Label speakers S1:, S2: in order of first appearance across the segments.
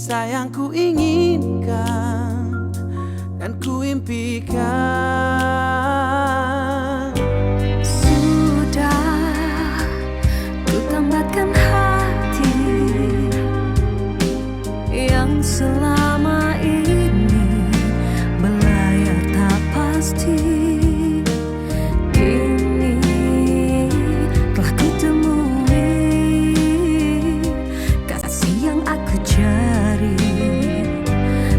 S1: kisah yang ku inginkan dan ku impikan.
S2: Sudah ku tambatkan hati yang selama ini berlayar tak pasti. Kini telah ku temui kasih yang aku cari,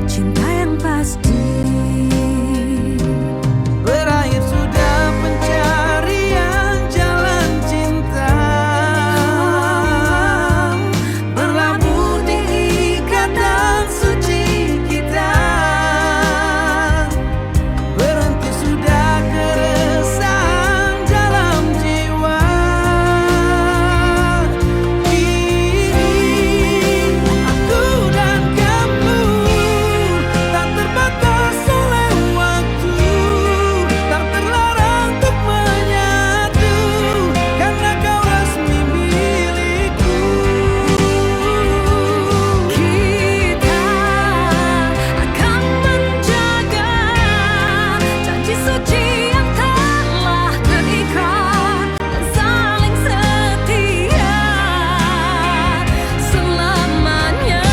S2: cinta yang pasti.
S1: Berakhir sudah pencarian jalan cinta, berlabuh di ikatan suci kita. Berhenti sudah keresahan dalam jiwa. Kini aku dan kamu tak terbatas oleh waktu, tak terlarang untuk menyatu, karena kau resmi milikku.
S2: Kita akan menjaga janji suci yang telah terikat dan saling setia selamanya.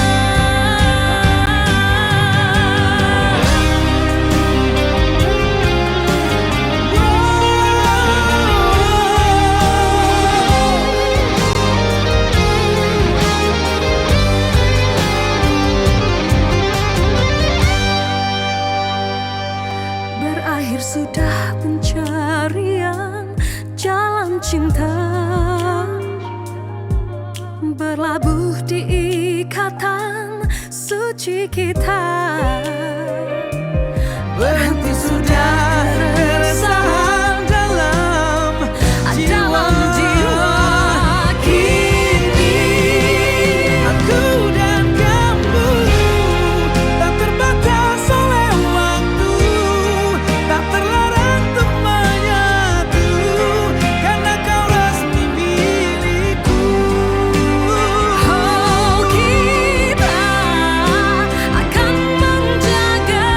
S2: Berakhir sudah pencarian jalan cinta, berlabuh di ikatan suci kita.
S1: Berhenti sudah keresahan dalam jiwa. Kini aku dan kamu tak terbatas oleh waktu, tak terlarang untuk menyatu, karena kau resmi milikku.
S2: Oh, kita akan menjaga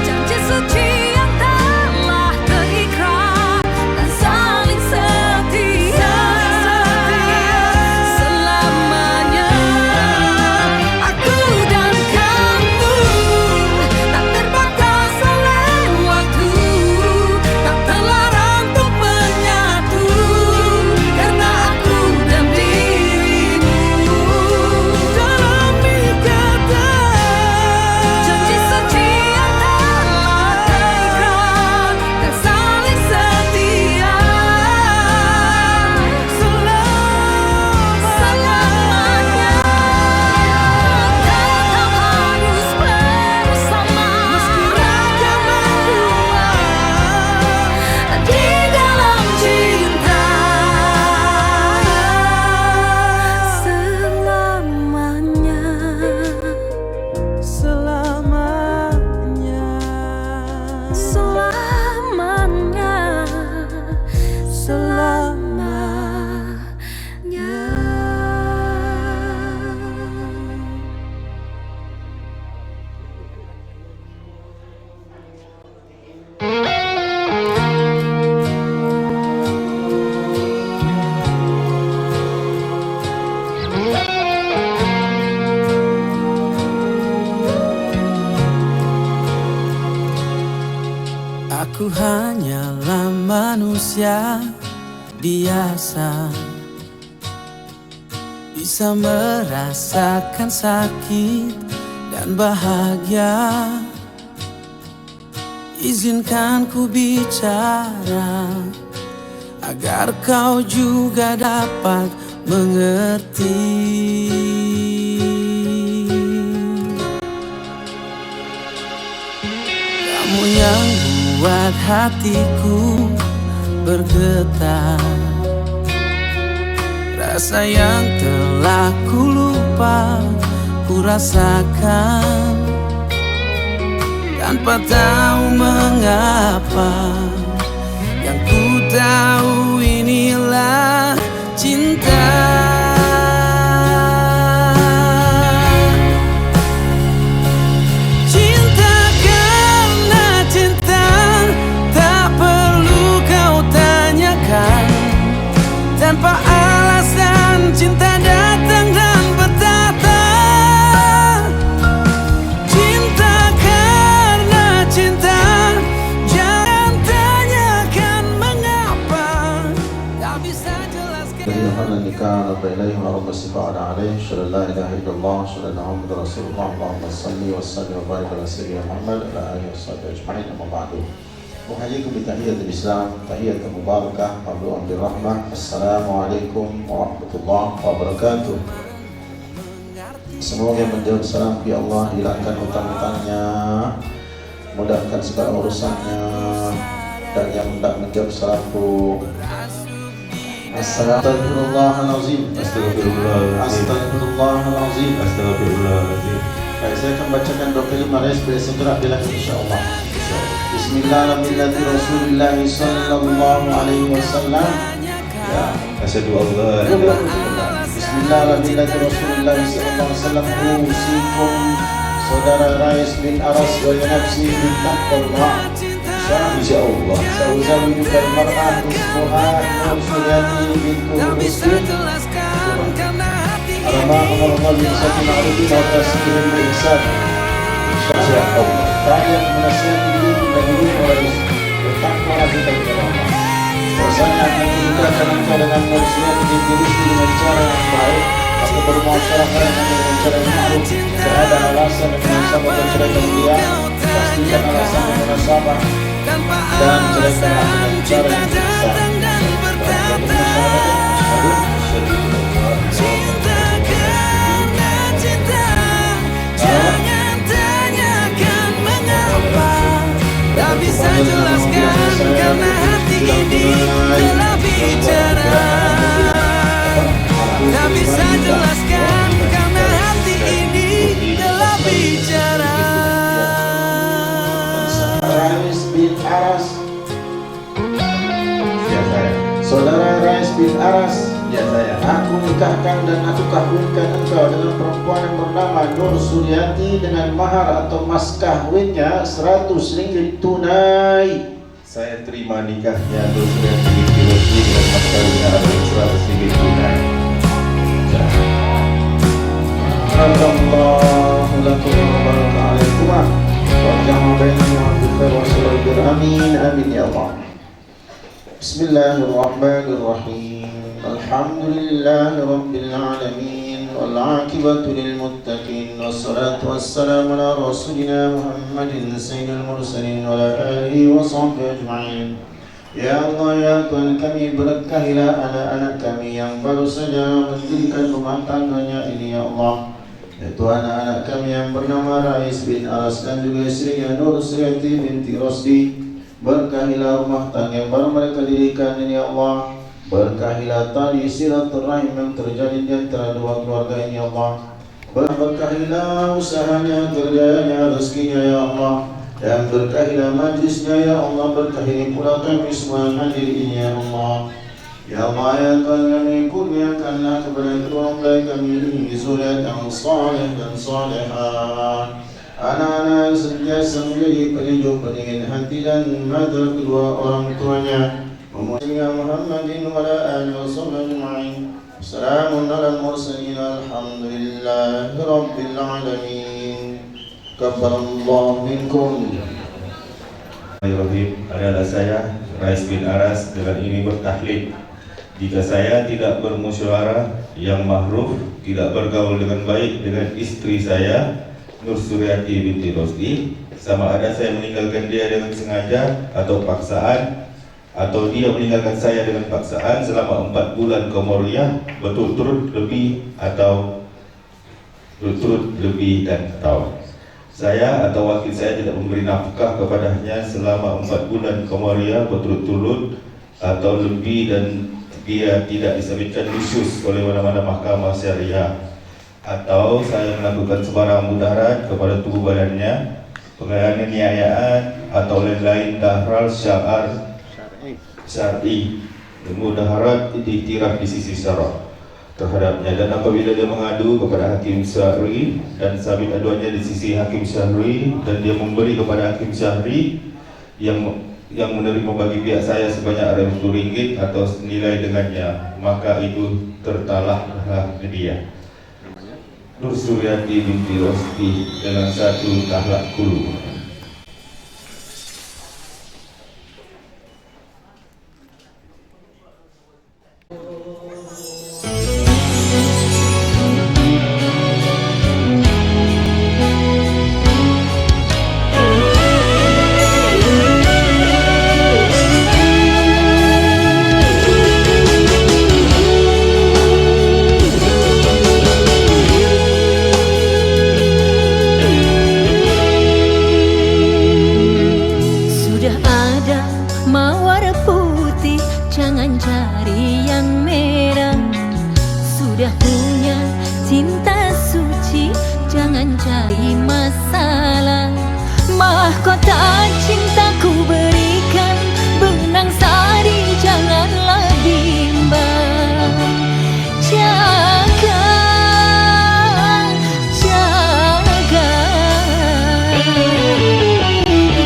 S2: janji suci yang telah terikat dan saling setia selamanya. Aku dan kamu tak terbatas oleh waktu, tak terlarang untuk menyatu, karena aku dan dirimu dalam ikatan janji suci yang telah terikat dan saling setia selamanya. Tetap harus bersama
S1: Meski raga berdua
S2: di dalam cinta selamanya.
S1: selamanya,
S2: Selamanya,
S1: aku hanyalah manusia biasa, bisa merasakan sakit dan bahagia. Izinkan ku bicara agar kau juga dapat mengerti. Kamu yang buat hatiku bergetar, rasa yang telah ku lupa ku rasakan tanpa tahu mengapa. Yang ku tahu inilah cinta.
S3: nikah atau ilaih wa rabba sifa'ana alaih syara la ilaha illallah syara Muhammad Rasulullah Allahumma salli wa sallim wa barik ala sayyidina Muhammad ala alihi wa sahbihi ajma'in amma ba'du. Uhayyikum bi tahiyyatil Islam, tahiyyatan mubarakah, mabru'an bir rahmah. Assalamualaikum warahmatullahi wabarakatuh. Semoga yang menjawab salam ya Allah hilangkan hutang-hutangnya, mudahkan segala urusannya, dan yang tidak menjawab salamku Astagfirullahalazim. Astagfirullahalazim.
S4: Astagfirullahaladzim.
S3: Baik, saya akan bacakan doa kelima res bila segera bilang insyaallah. Bismillahirrahmanirrahim. Sallallahu alaihi wasallam. Ya,
S4: Asyhadu an la ilaha illallah.
S3: Bismillahirrahmanirrahim. Sallallahu alaihi wasallam. Usikum saudara Rais bin Aras wa nafsi bin taqwallah.
S4: Insyaallah.
S3: Sauzawijuka al-mar'ah ismuha Suryati bintu Muslim. Alamak bin ma'rufin wa tasbihin bil ihsan. Insyaallah. Saya menasihati diri dan diri harus bertakwa kepada Allah. Bahwasanya akan memudahkan engkau dengan Suryati bintu Muslim dengan cara yang baik. Aku bermuasyarah dengan cara yang ma'ruf. Tidak ada alasan yang menasabah menceraikan dia. Pastikan alasan yang menasabah dan ceraikan dengan cara yang bisa.
S1: Jangan tanyakan mengapa, tak bisa jelaskan karena hati ini telah bicara. Tak bisa jelaskan karena hati ini telah bicara.
S3: Rais bin Aras.
S4: Ya saya.
S3: Saudara Rais bin Aras,
S4: Ya saya.
S3: aku nikahkan dan aku kawinkan engkau dengan perempuan yang bernama Nur Suryati dengan mahar atau mas kawinnya 100 ringgit tunai.
S4: Saya terima nikahnya Nur Suryati binti Rosdi dengan mas kawinnya adalah 100 ringgit tunai.
S3: Alhamdulillah lakum wa baraka alaikum wa jama'a bainana bil khair wa sallallahu bir amin amin ya Allah. Bismillahirrahmanirrahim. Alhamdulillahi rabbil alamin wal 'aqibatu lil muttaqin wassalatu wassalamu ala rasulina Muhammadin sayyidil mursalin wa ala alihi wa sahbihi ajma'in. Ya Allah ya Tuhan kami, berkahilah anak-anak kami yang baru saja mendirikan rumah tangganya ini ya Allah. Ya Tuhan, anak kami yang bernama Rais bin Aras dan juga istrinya Nur Suryati binti Rosdi, berkahilah rumah tangga yang baru mereka dirikan ini ya Allah. Berkahilah tali silaturahim yang terjadi di antara dua keluarga ini ya Allah. Berkahilah usahanya, kerjanya, rezekinya ya Allah. Dan berkahilah majlisnya ya Allah. Berkahi pula kami semua yang hadir ini ya Allah. Ya Allah ya Tuhan kami, kurniakanlah kepada kedua mempelai kami ini zuriat yang saleh dan salehah, anak-anak yang sentiasa menjadi penyejuk pendingin hati dan mata kedua orang tuanya. Memuliakan Muhammadin wa ala alihi wa sahbihi ajma'in. Assalamun ala al-mursalin, alhamdulillahi rabbil alamin. Kabbarallahu minkum.
S4: Bismillahirrahmanirrahim. Adalah saya Rais bin Aras dengan ini bertahlil. Jika saya tidak bermusyawarah yang mahruf, tidak bergaul dengan baik dengan istri saya Nur Suryati binti Rosdi, sama ada saya meninggalkan dia dengan sengaja atau paksaan, atau dia meninggalkan saya dengan paksaan selama 4 bulan komoriah berturut-turut lebih atau berturut lebih dan atau saya atau wakil saya tidak memberi nafkah kepadanya selama 4 bulan komoriah berturut-turut atau lebih, dan dia tidak disabitkan khusus oleh mana-mana mahkamah syariah, atau saya melakukan sebarang mudarat kepada tubuh badannya, penganiayaan atau lain-lain dahral syar'i dan mudaharat diiktiraf di sisi syarak terhadapnya. Dan apabila dia mengadu kepada hakim syar'i dan sabit aduannya di sisi hakim syar'i dan dia memberi kepada hakim syar'i yang menerima bagi pihak saya sebanyak RM10 atau senilai dengannya, maka itu tertalahlah dia Nur Suryati binti Rosdi dengan 1 tahlak kulu.
S2: cari yang merah. Sudah punya cinta suci, jangan cari masalah. Mahkota cintaku berikan, benang sari janganlah bimbang. Jaga, jaga,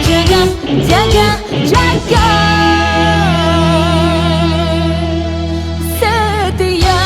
S2: jaga, jaga, jaga. Setia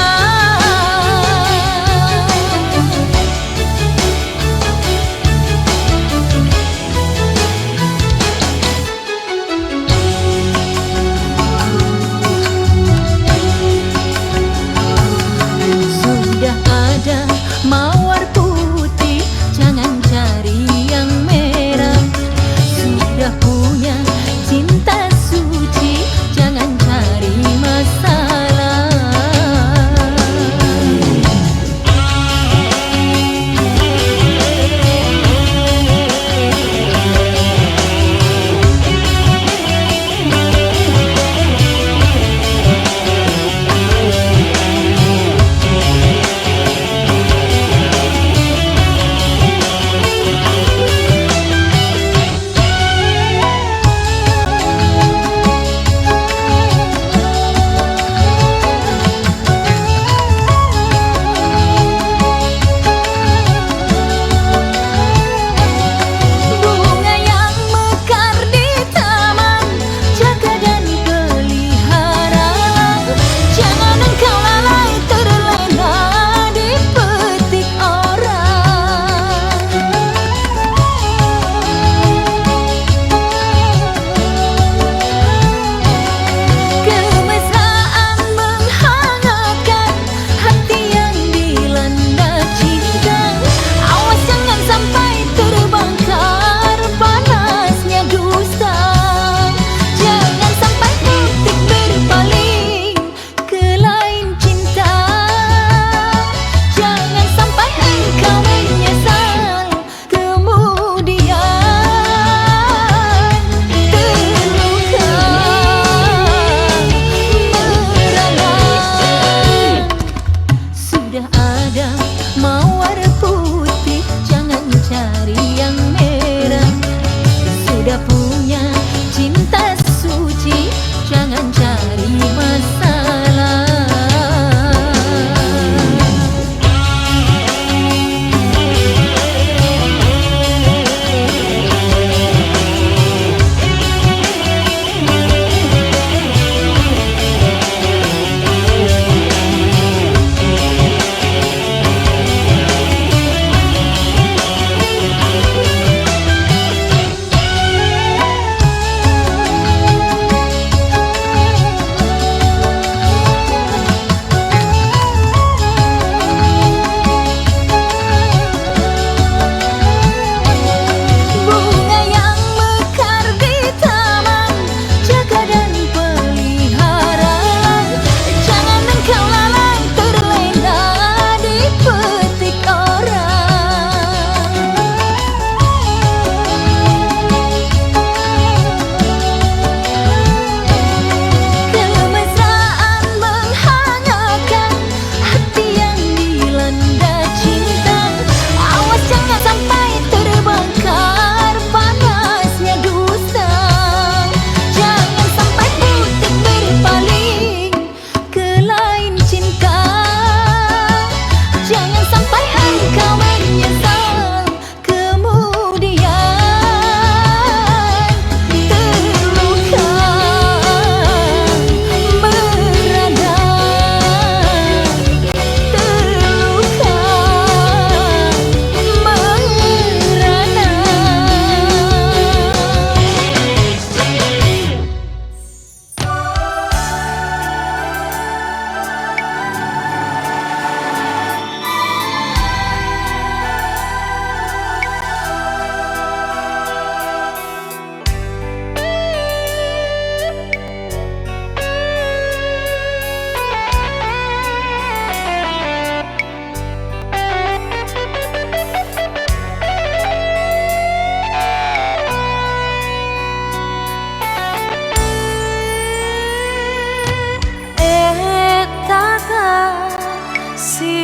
S2: si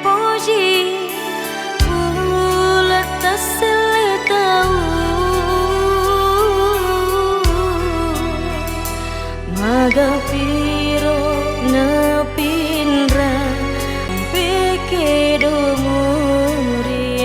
S2: puji ulat tasel tahu maga piro na pinra pekedo murialeku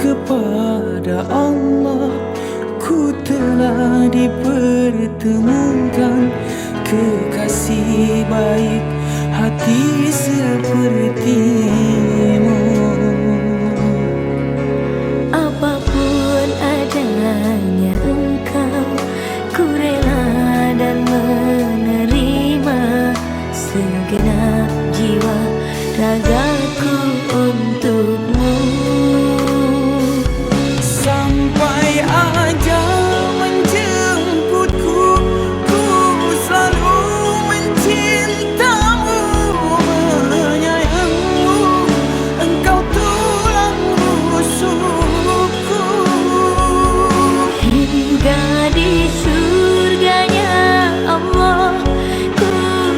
S1: kepada Allah, ku telah dipertemukan kekasih baik hati sepertimu.
S2: Apapun adanya engkau, ku rela dan menerima segenap jiwa ragaku untukmu.
S1: Sampai ajal menjemputku, ku selalu mencintamu, menyayangmu, engkau tulang rusukku.
S2: Hingga di surganya Allah, ku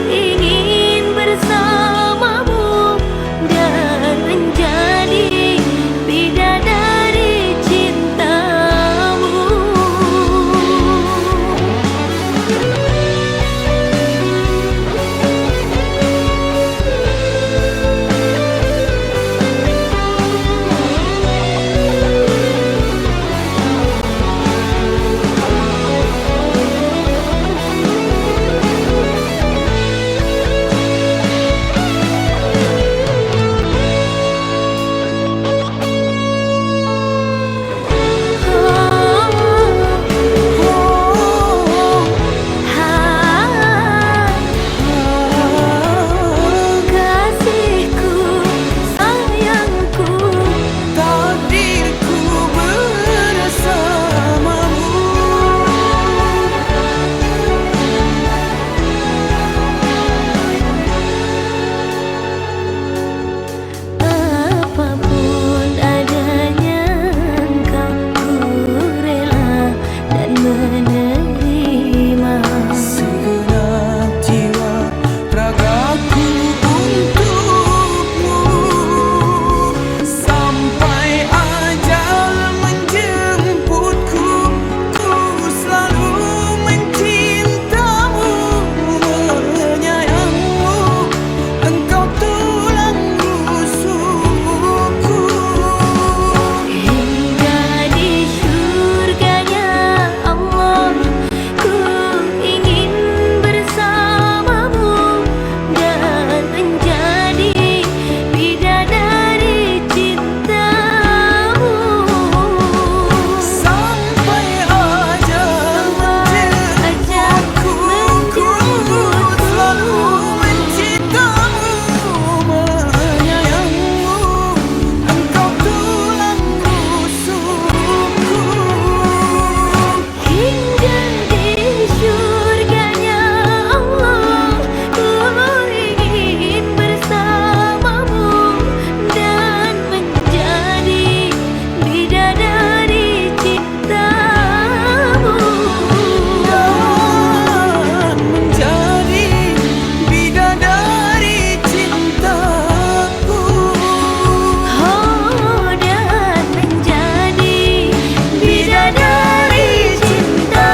S2: ingin bersamamu dan menjadi bidadari cintamu. Kasihku, sayangku,
S1: Takdirku bersamamu.
S2: apapun adanya engkau, ku rela dan menerima.
S1: Segenap jiwa ragaku untukmu. Sampai ajal menjemputku, ku selalu mencintamu, menyayangmu, engkau tulang rusukku.
S2: Hingga di surganya Allah, ku ingin bersamamu dan menjadi bidadari cintamu.
S1: Sampai ajal menjemputku, ku selalu mencintamu, menyayangmu, engkau tulang rusukku.
S2: Hingga di surganya Allah, ku ingin bersamamu dan menjadi bidadari cintamu.
S1: Dan menjadi bidadari cintaku.
S2: Oh, dan menjadi bidadari cinta.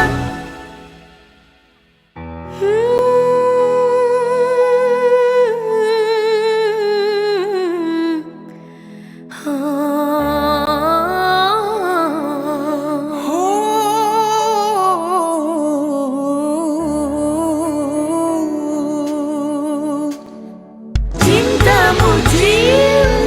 S1: Cintamu, cintaku.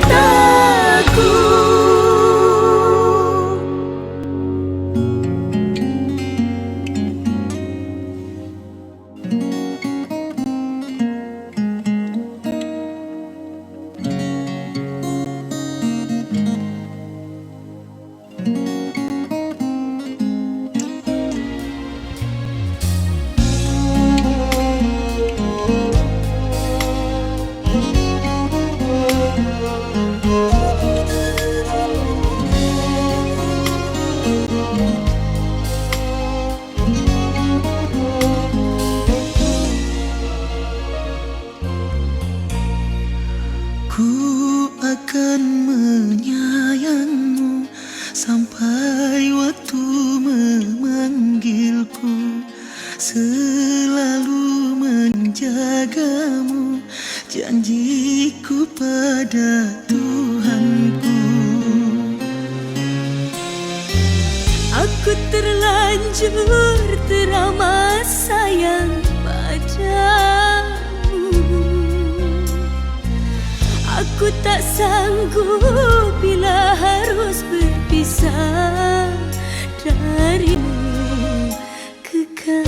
S1: Ku akan menyayangmu sampai waktu memanggilku, selalu menjagamu, janjiku pada Tuhanku.
S2: jujur teramat sayang padamu. Aku tak sanggup bila harus berpisah darimu, kekasihku.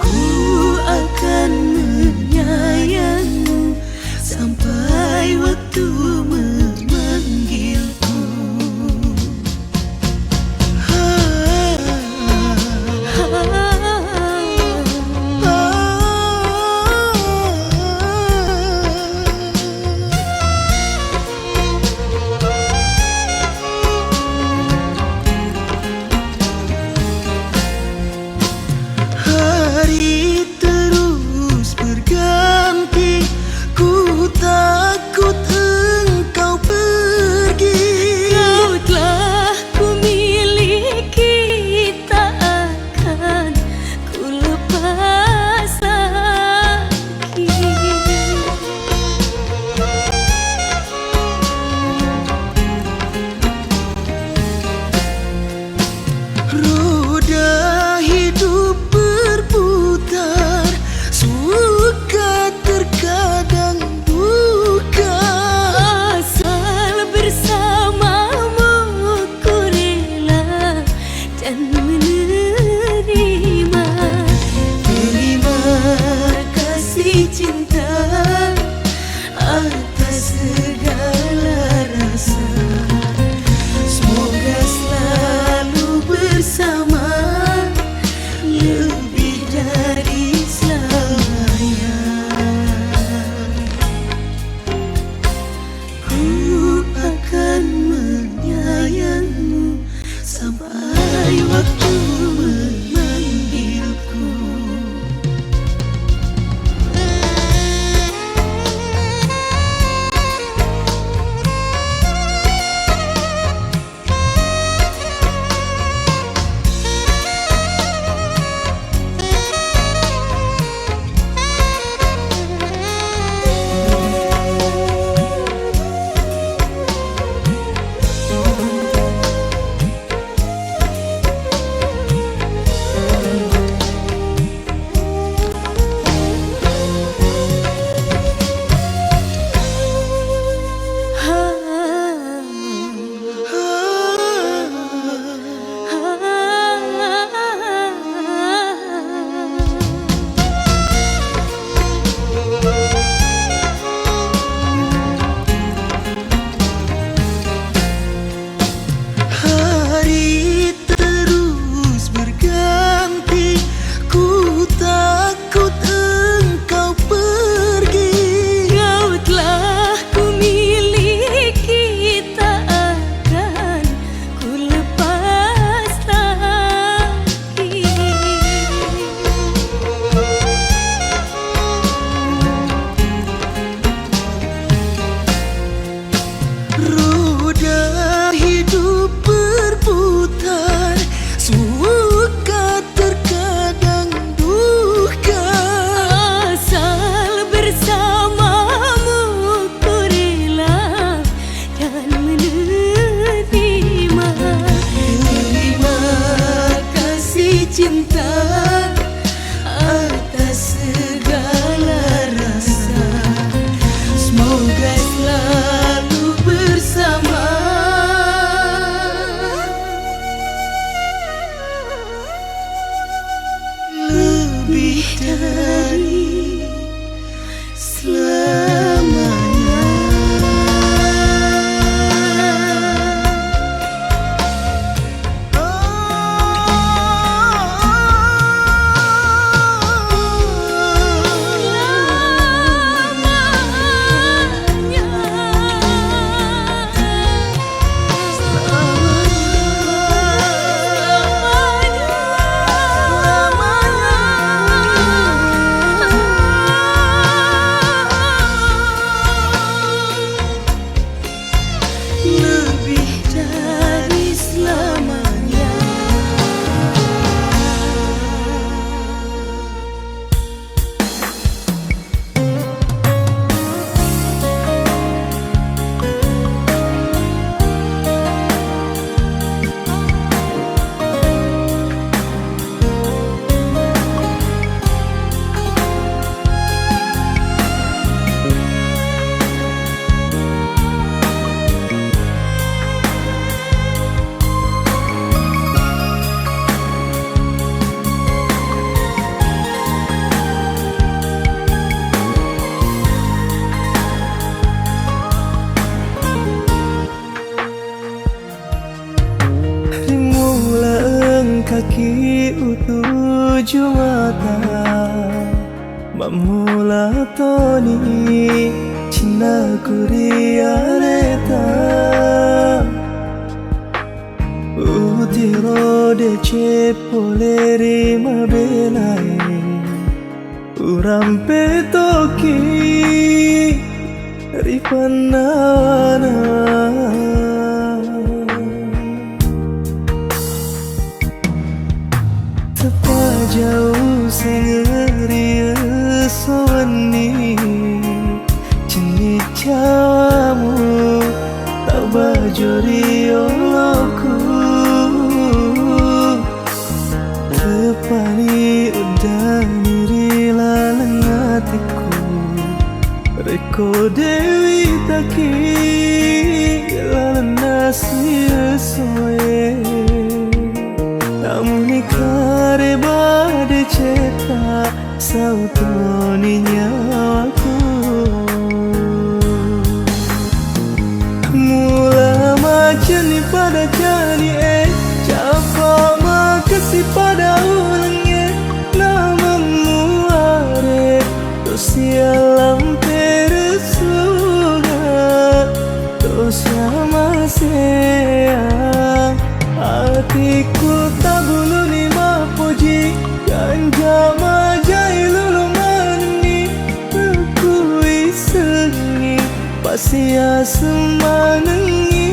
S2: Ku akan menyayangmu sampai waktu memanggilku. Hari terus berganti, ku takut engkau pergi. Kau telah ku miliki, tak akan ku lepas lagi. Roda hidup berputar, suka terkadang duka. Asal bersamamu ku rela dan menerima. Terima kasih cinta atas segala rasa. Semoga selalu bersama, lebih dari selamanya. Ku akan menyayangmu sampai waktu memanggilku. Hari terus berganti, ku takut engkau pergi. Kau telah ku miliki, tak akan ku lepas lagi. Roda hidup berputar, suka terkadang duka. Asal bersamamu ku rela dan menerima. Terima kasih cinta atas segala rasa. Semoga selalu bersama, lebih dari selamanya. Selamanya. mata Mamula toni Cina kuriareta Utiro de cepole mabelai Urampe toki Ripanawana Tepa jauh sengeri sewani Cini cawamu Tak bajori olokku Tepani udani rilalang hatiku Reko dewi taki lalang nasi soe Namun ikare bade ceta Sautoni nyawaku Mula macani pada jani Capa makasih pada ulangnya Namamu are Sialam peresuga Dosa masayang Hatiku tak bulu ni mapuji Ganja majai lulu mani Aku isengi Pasia semanengi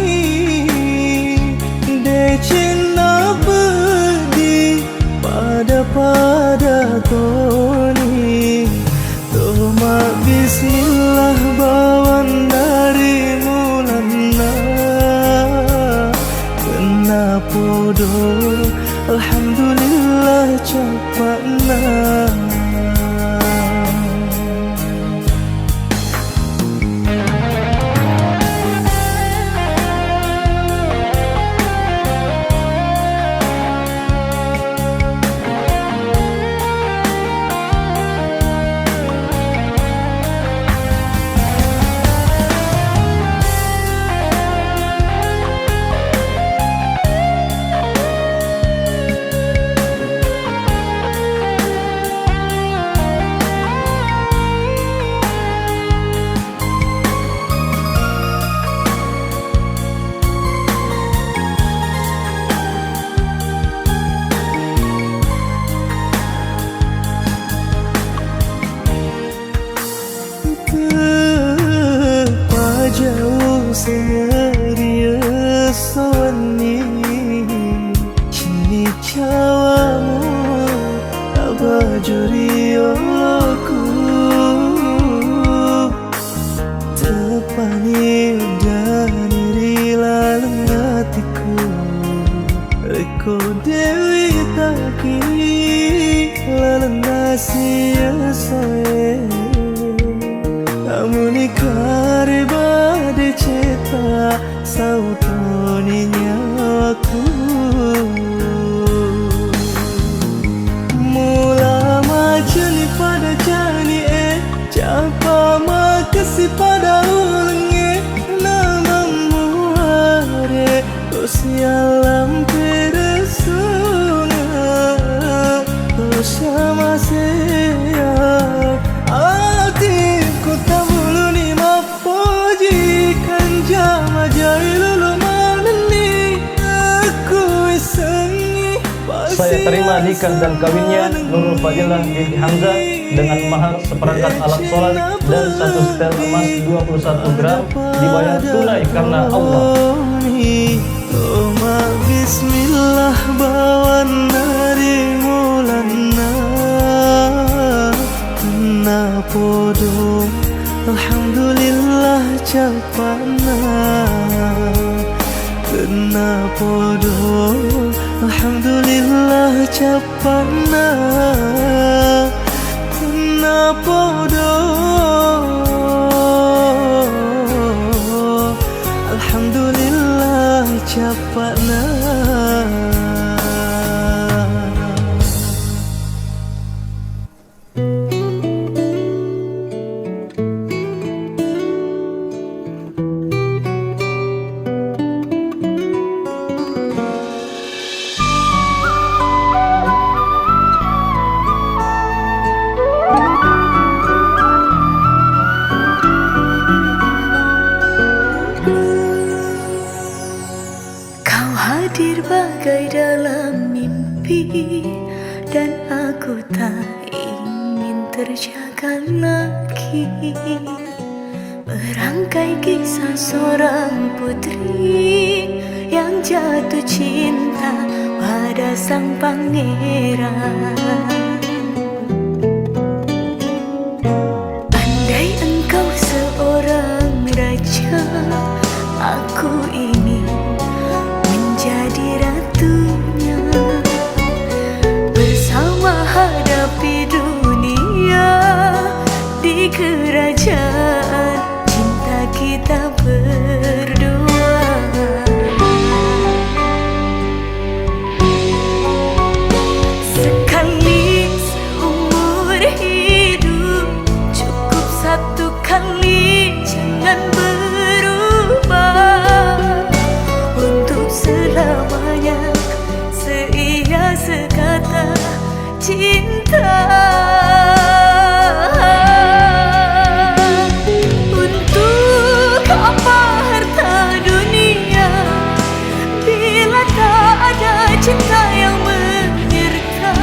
S2: Decina pedih Pada toni Toma bismillah bawan dari mulana Kena podo Alhamdulillah cepatna Jauh serius sewani Cini cawamu Tak bajuri olokku Tepani udani rilalang hatiku Reko dewi taki lalang nasi soe Namun ikare bade ceta Sautoni nyawaku Mula macani pada jani Capa makasih pada ulangnya Namamu are Sialam peresuna Dosa masayang Hatiku tak bulu ni mapuji Kanja majai lulu manani Aku isengi
S5: Saya terima nikah dan kawinnya Nurul Fadilah binti Hamzah dengan mahar seperangkat alat sholat dan 1 setel emas 21 gram dibayar tunai karena Allah.
S2: Toma bismillah bawan dari mulana Kena podo Alhamdulillah cepatna Kena podo Alhamdulillah cepatna Kena podo Alhamdulillah cepatna
S6: ingin terjaga lagi, merangkai kisah seorang putri yang jatuh cinta pada sang pangeran. Andai engkau seorang raja, aku ingin menjadi ratunya. Bersama hadapi dunia di kerajaan cinta kita berdua. Sekali seumur hidup, cukup satu kali, jangan berubah. Untuk selamanya seia sekata cinta. Untuk apa harta dunia bila tak ada cinta yang menyerta?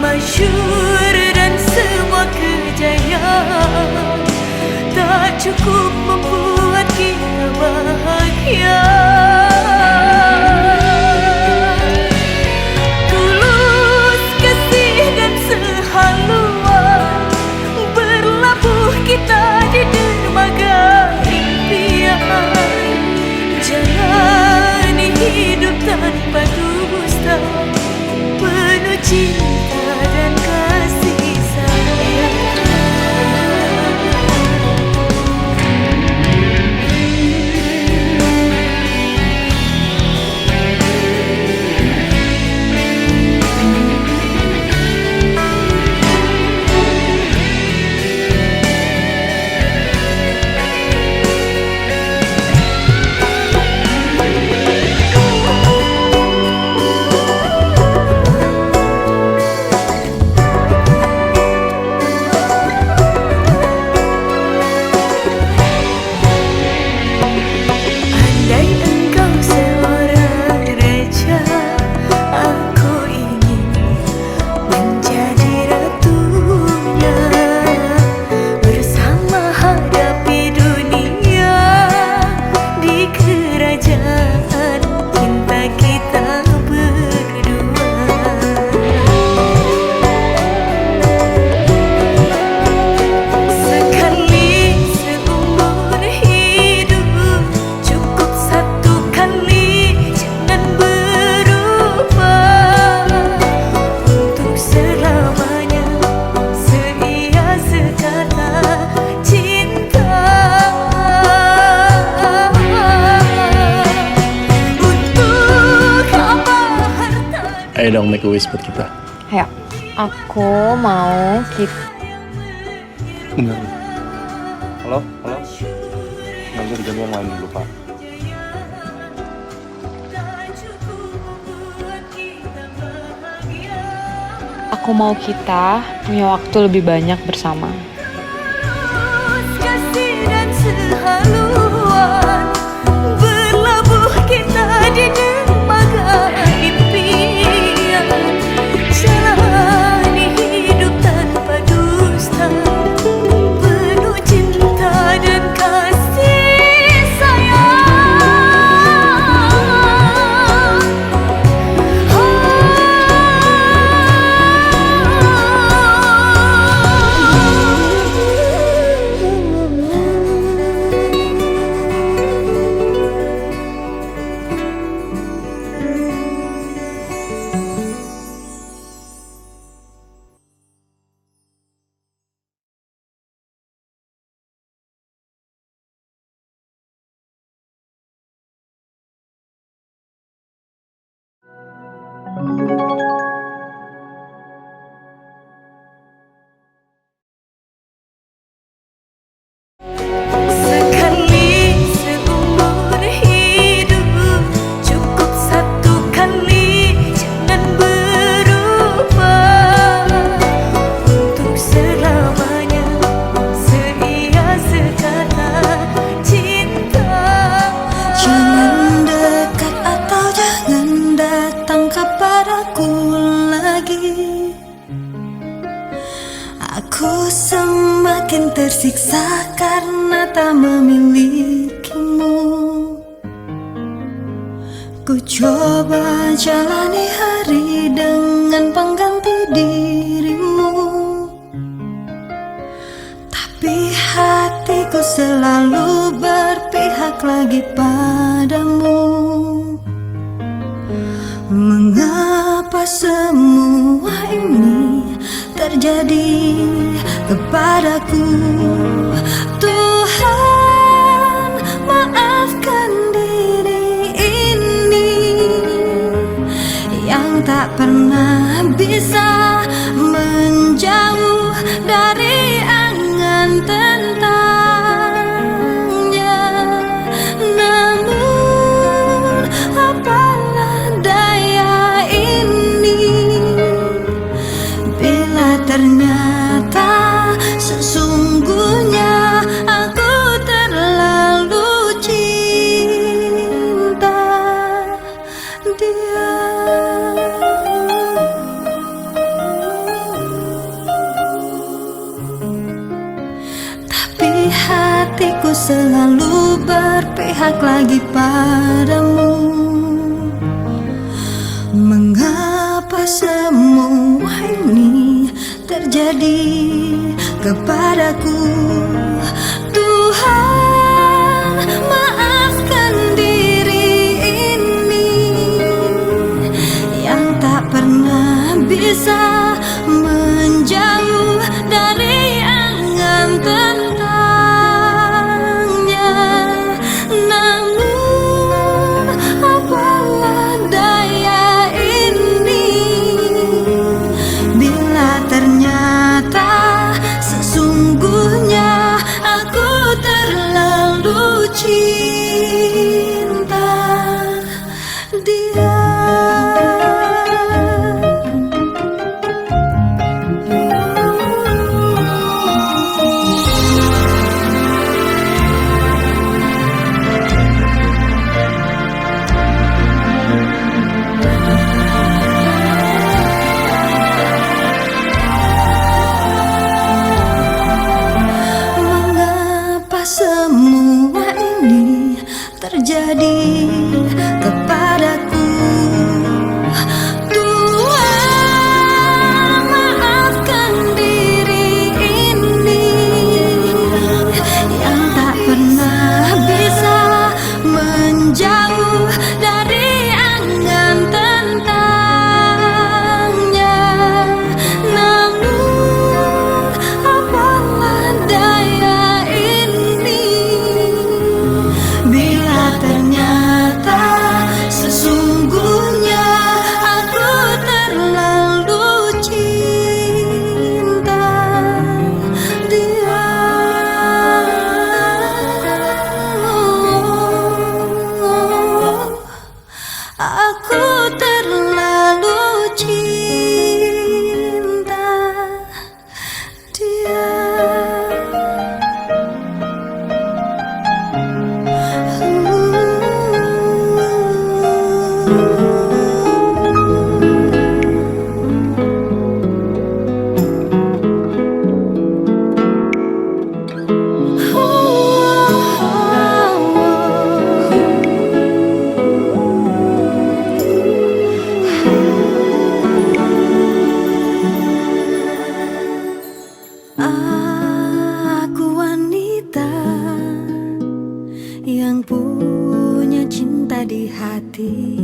S6: Masyhur dan semua kejayaan tak cukup membuat kita bahagia. Tulus kasih dan sehaluan, berlabuh kita di dermaga impian. Jalani hidup tanpa dusta, penuh cinta dan kasih sayang. Andai engkau seorang raja, aku ingin menjadi ratunya. Bersama hadapi dunia di kerajaan cinta kita berdua. Sekali seumur hidup, cukup satu kali, jangan berubah. Untuk selamanya seia sekata cinta. Untuk apa harta?
S7: Ayo dong make a wish buat kita.
S8: Ayo, aku mau kita.
S7: Bentar. Halo, halo. Nanti dijawab yang lain dulu, Pak.
S8: Aku mau kita punya waktu lebih banyak bersama.
S6: Kasih dan sehaluan, berlabuh kita di dermaga impian. Jalani hidup tanpa dusta, penuh cinta dan kasih sayang. Aku semakin tersiksa karena tak memilikimu. Ku coba jalani hari dengan pengganti dirimu, tapi hatiku selalu berpihak lagi padamu. Mengapa semua ini terjadi kepadaku? Tuhan, maafkan diri ini yang tak pernah bisa menjauh dari angan tentangnya. Namun apalah daya ini bila ternyata sesungguhnya aku terlalu cinta dia. Tapi hatiku selalu berpihak lagi padamu. Mengapa semua ini terjadi kepadaku? Tuhan, maafkan diri ini yang tak pernah bisa menjauh dari angan tentangnya. Namun apalah daya ini bila ternyata sesungguhnya aku terlalu cinta dia. Mengapa semua ini terjadi kepadaku? Tuhan, maafkan diri ini yang tak pernah bisa menjauh dari angan tentangnya. Namun apalah daya ini bila ternyata sesungguhnya aku terlalu cinta dia. Aku terlalu cinta dia. Aku wanita yang punya cinta di hati.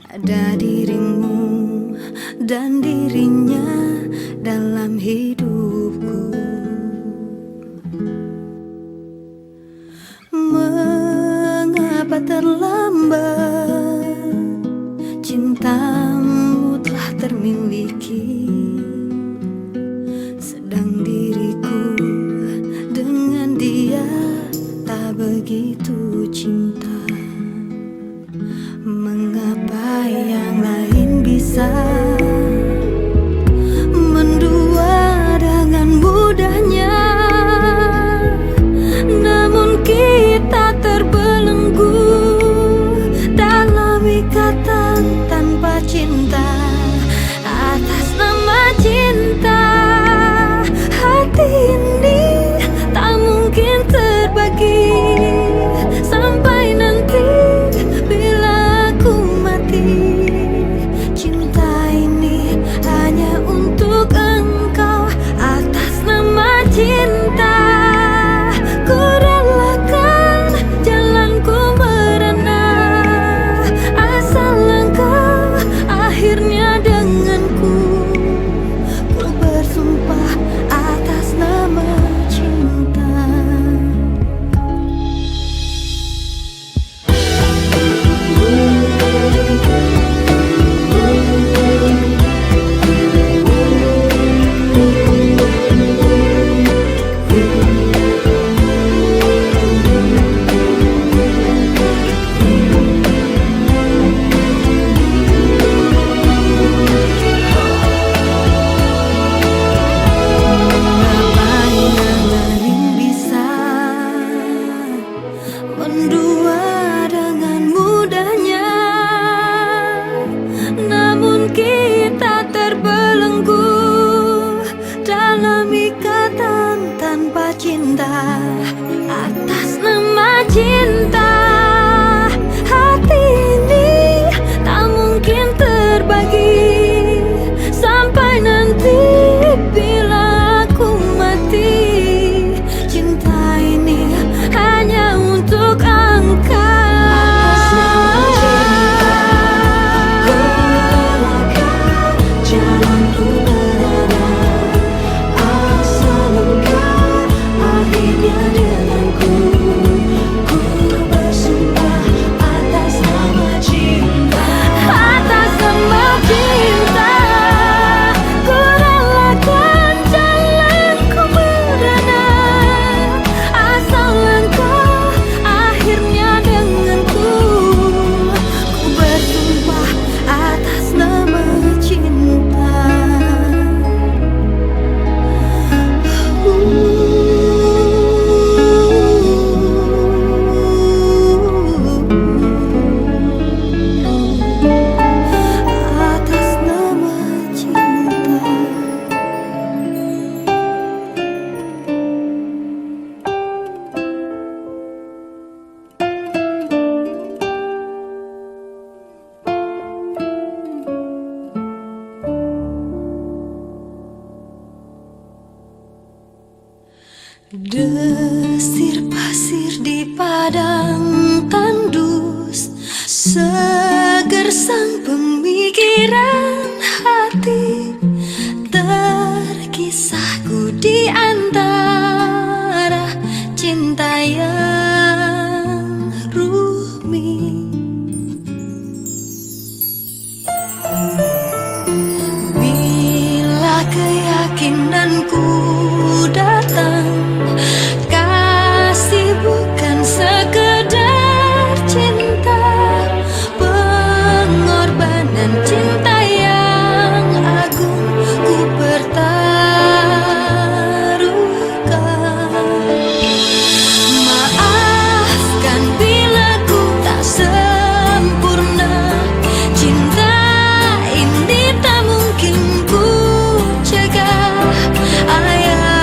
S6: Ada dirimu dan dirinya dalam hidupku. Mengapa terlambat cintamu telah termiliki, sedang diriku dengan dia tak begitu cinta. Mengapa yang lain bisa mendua dengan mudahnya, namun kita terbelenggu dalam ikatan tanpa cinta atas nama cinta, atas nama cinta. Hati ini tak mungkin terbagi sampai nanti bila aku mati. Cinta ini hanya untuk engkau. Desir pasir di padang tandus, segersang pemikiran hati, terkisahku di antara cinta yang rumit. Bila keyakinanku datang, kasih bukan sekedar cinta, pengorbanan cinta yang agung ku pertaruhkan. Maafkan bila ku tak sempurna, cinta ini tak mungkin ku cegah. Ayah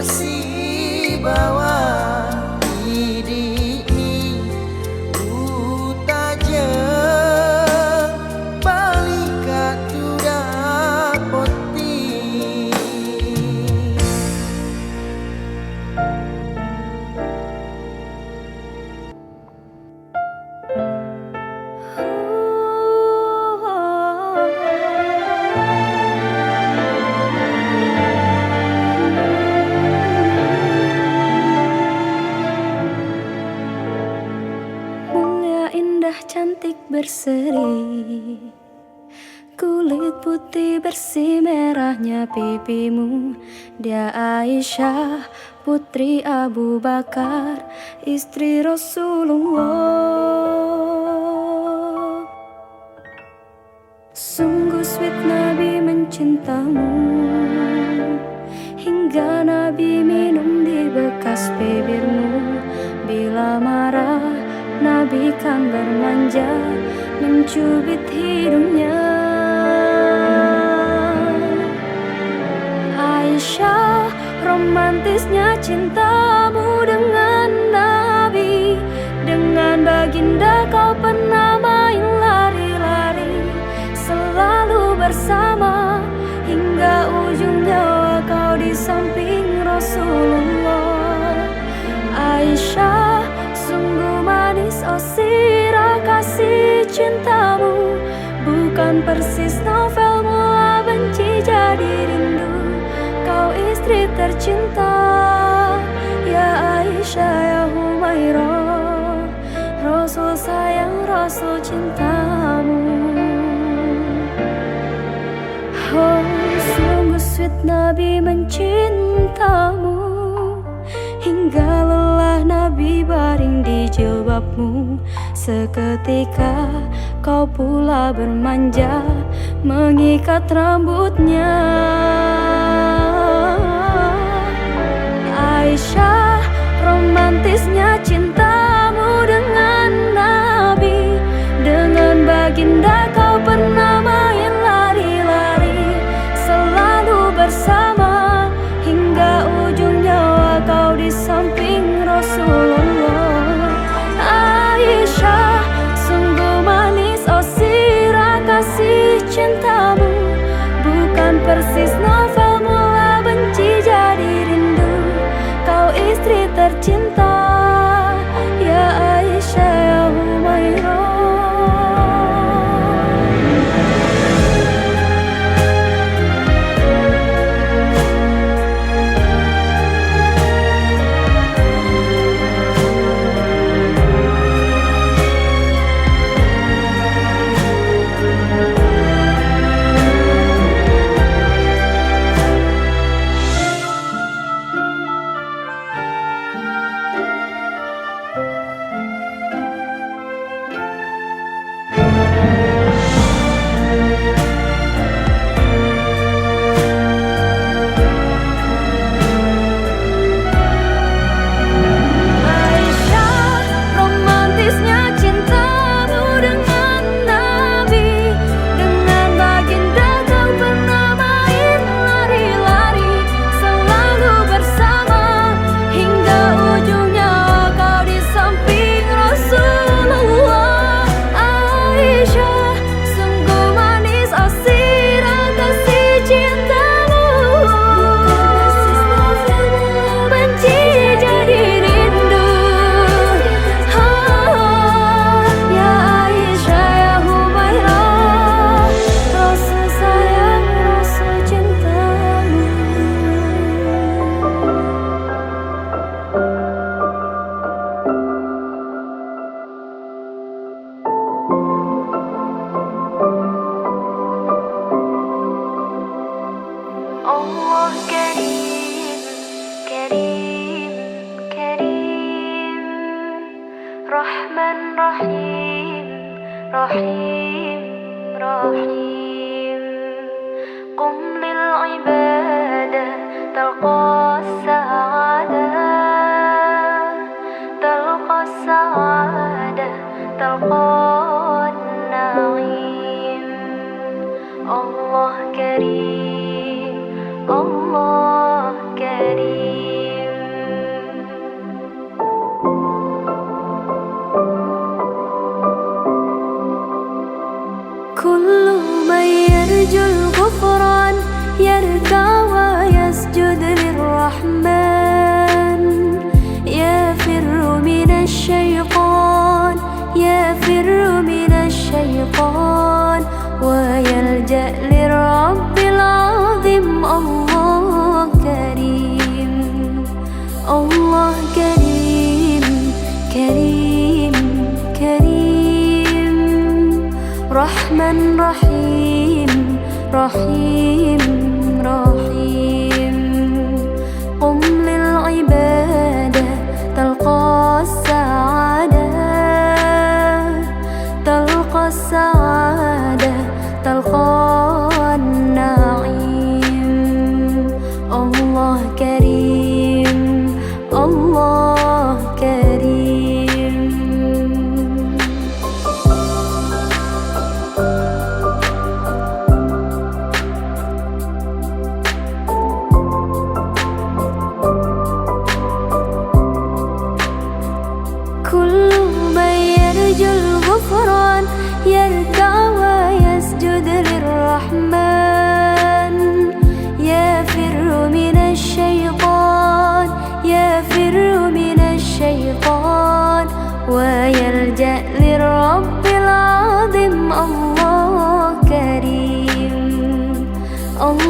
S1: kasih bawa didi utaja balikat sudah poti.
S6: Mulia indah cantik berseri, kulit putih bersih merahnya pipimu. Dia Aisyah putri Abu Bakar, istri Rasulullah. Sungguh sweet Nabi mencintamu, hingga Nabi minum di bekas bibirmu. Bila marah Nabi kan bermanja, mencubit hidungnya. Aisyah, romantisnya cintamu dengan Nabi. Dengan baginda kau pernah main lari-lari, selalu bersama hingga ujung nyawa kau di samping Rasulullah. Aisyah, sungguh manis oh sirah kasih cintamu, bukan persis novel mula benci jadi rindu. Kau istri tercinta, ya Aisyah ya Humairah, Rasul sayang Rasul cintamu. Oh sungguh sweet Nabi mencintamu, hingga lelah Nabi baring di jilbabmu. Seketika kau pula bermanja, mengikat rambutnya. Aisyah, romantisnya cintamu dengan Nabi. Dengan baginda kau pernah main lari-lari, selalu bersama hingga ujung nyawa kau di samping Rasulullah. Aisyah, sungguh manis oh sirah kasih cintamu, bukan persis novel mula benci jadi rindu. Kau istri tercinta, ya Aisyah ya Humairah. Allah Karim, Karim, Karim, Rahman Rahim, Rahim, Rahim. Qum lil ibadah talqa sa'adah, talqa sa'adah, talqa na'im. Allah Karim, Allah Karim.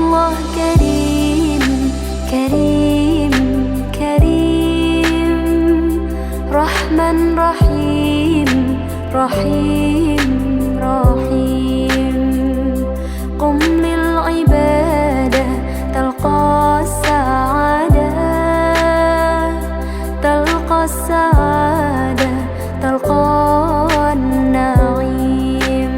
S6: Allah Karim, Karim, Karim, Rahman Rahim, Rahim, Rahim. Qum lil ibadah talqa sa'adah, talqa sa'adah, talqa an-na'im.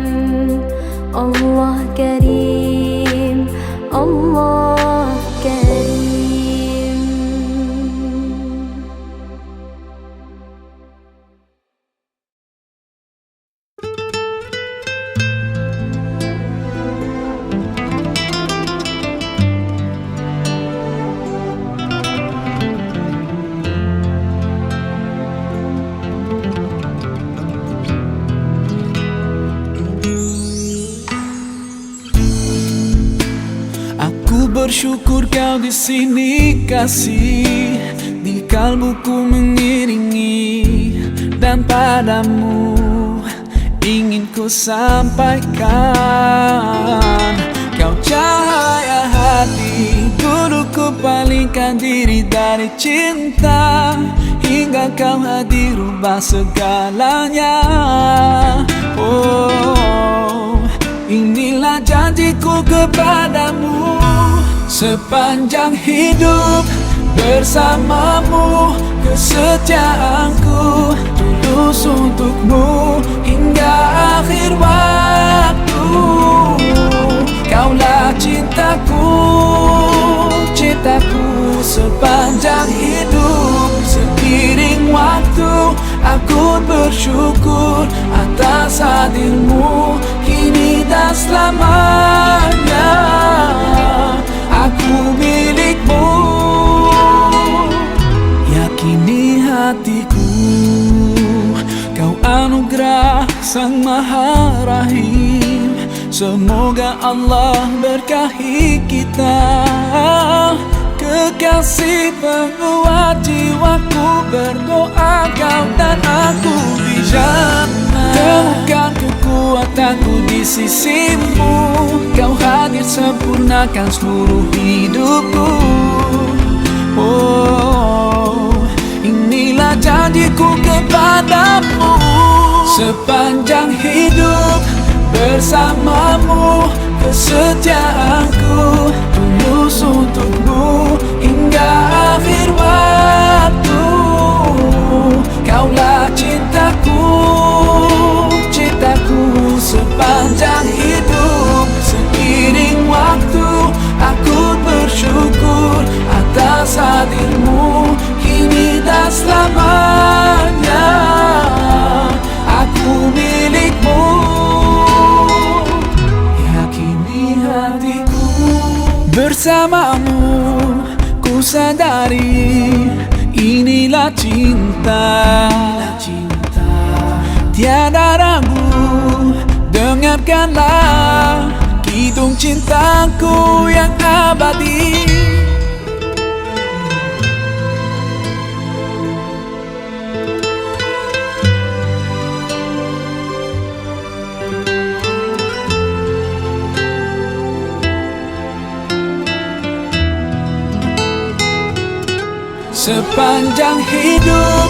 S6: Allah Karim, Allah Karim.
S1: Aku bersyukur kau di sini kasih, di kalbuku mengiringi, dan padamu ingin ku sampaikan. Kau cahaya hati, dulu ku palingkan diri dari cinta, hingga kau hadir rubah segalanya. Oh, inilah janjiku kepadamu, sepanjang hidup bersamamu, kesetiaanku tulus untukmu hingga akhir waktu. Kaulah cintaku, cintaku sepanjang hidup. Seiring waktu aku bersyukur atas hadirmu kini dan selamanya. Aku milikmu, yakini hatiku. Kau anugerah Sang Maha Rahim, semoga Allah berkahi kita. Kekasih penguat jiwaku, berdoa kau dan aku di jannah. Temukan kekuatanku di sisimu, kau hadir sempurnakan seluruh hidupku. Oh, inilah janjiku kepadamu, sepanjang hidup bersamamu, kesetiaanku tulus untukmu hingga akhir waktu. Kaulah cintaku, cintaku sepanjang hidup. Seiring waktu aku bersyukur atas hadirmu kini dan selamanya. Aku milikmu, yakini hatiku. Bersamamu ku sadari inilah cinta. Tiada ragu, dengarkanlah kidung cintaku yang abadi. Sepanjang hidup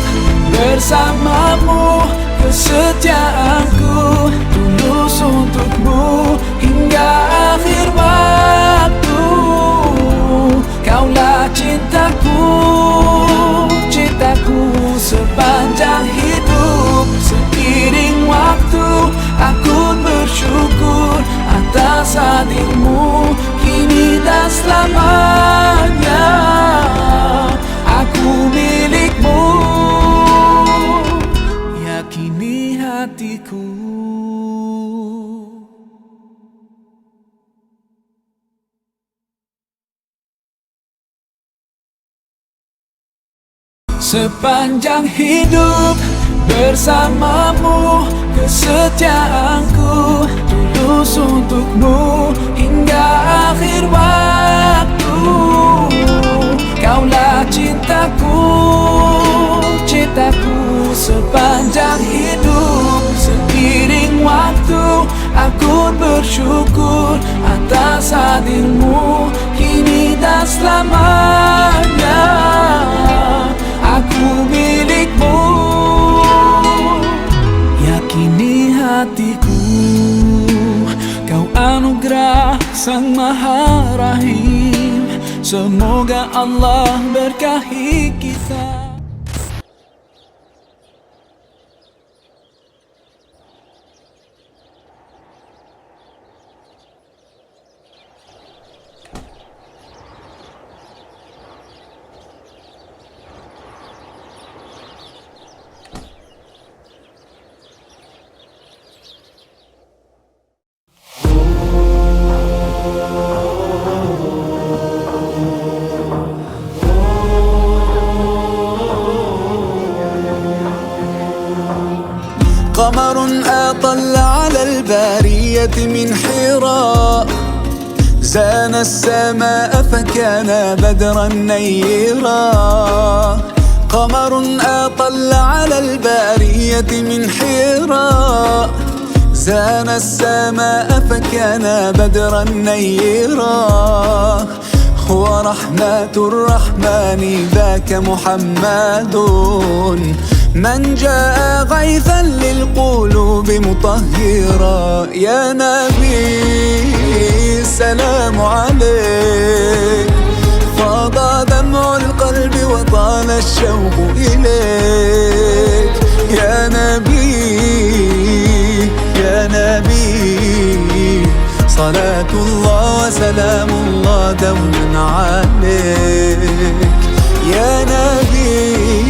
S1: bersamamu, kesetiaanku tulus untukmu hingga akhir waktu. Kaulah cintaku, cintaku sepanjang hidup. Seiring waktu aku bersyukur atas hadirmu kini dan selamanya. Aku milikmu, yakini hatiku. Sepanjang hidup bersamamu, kesetiaanku tulus untukmu hingga akhir waktu. Kaulah cintaku, cintaku sepanjang hidup. Seiring waktu aku bersyukur atas hadirmu kini dan selamanya. Aku milikmu, yakini hatiku, kau anugerah Sang Maha Rahim. Semoga Allah berkahi kita.
S2: قمر أطل على البارية من حراء، زان السماء فكان بدرا نيرا. قمر أطل على البارية من حراء، زان السماء فكان بدرا نيرا. هو رحمة الرحمن ذاك محمد، من جاء غيثا للقلوب مطهرا. يا نبي سلام عليك، فاض دمع القلب وطال الشوق إليك. يا نبي يا نبي، صلاة الله وسلام الله دوما عليك. يا نبي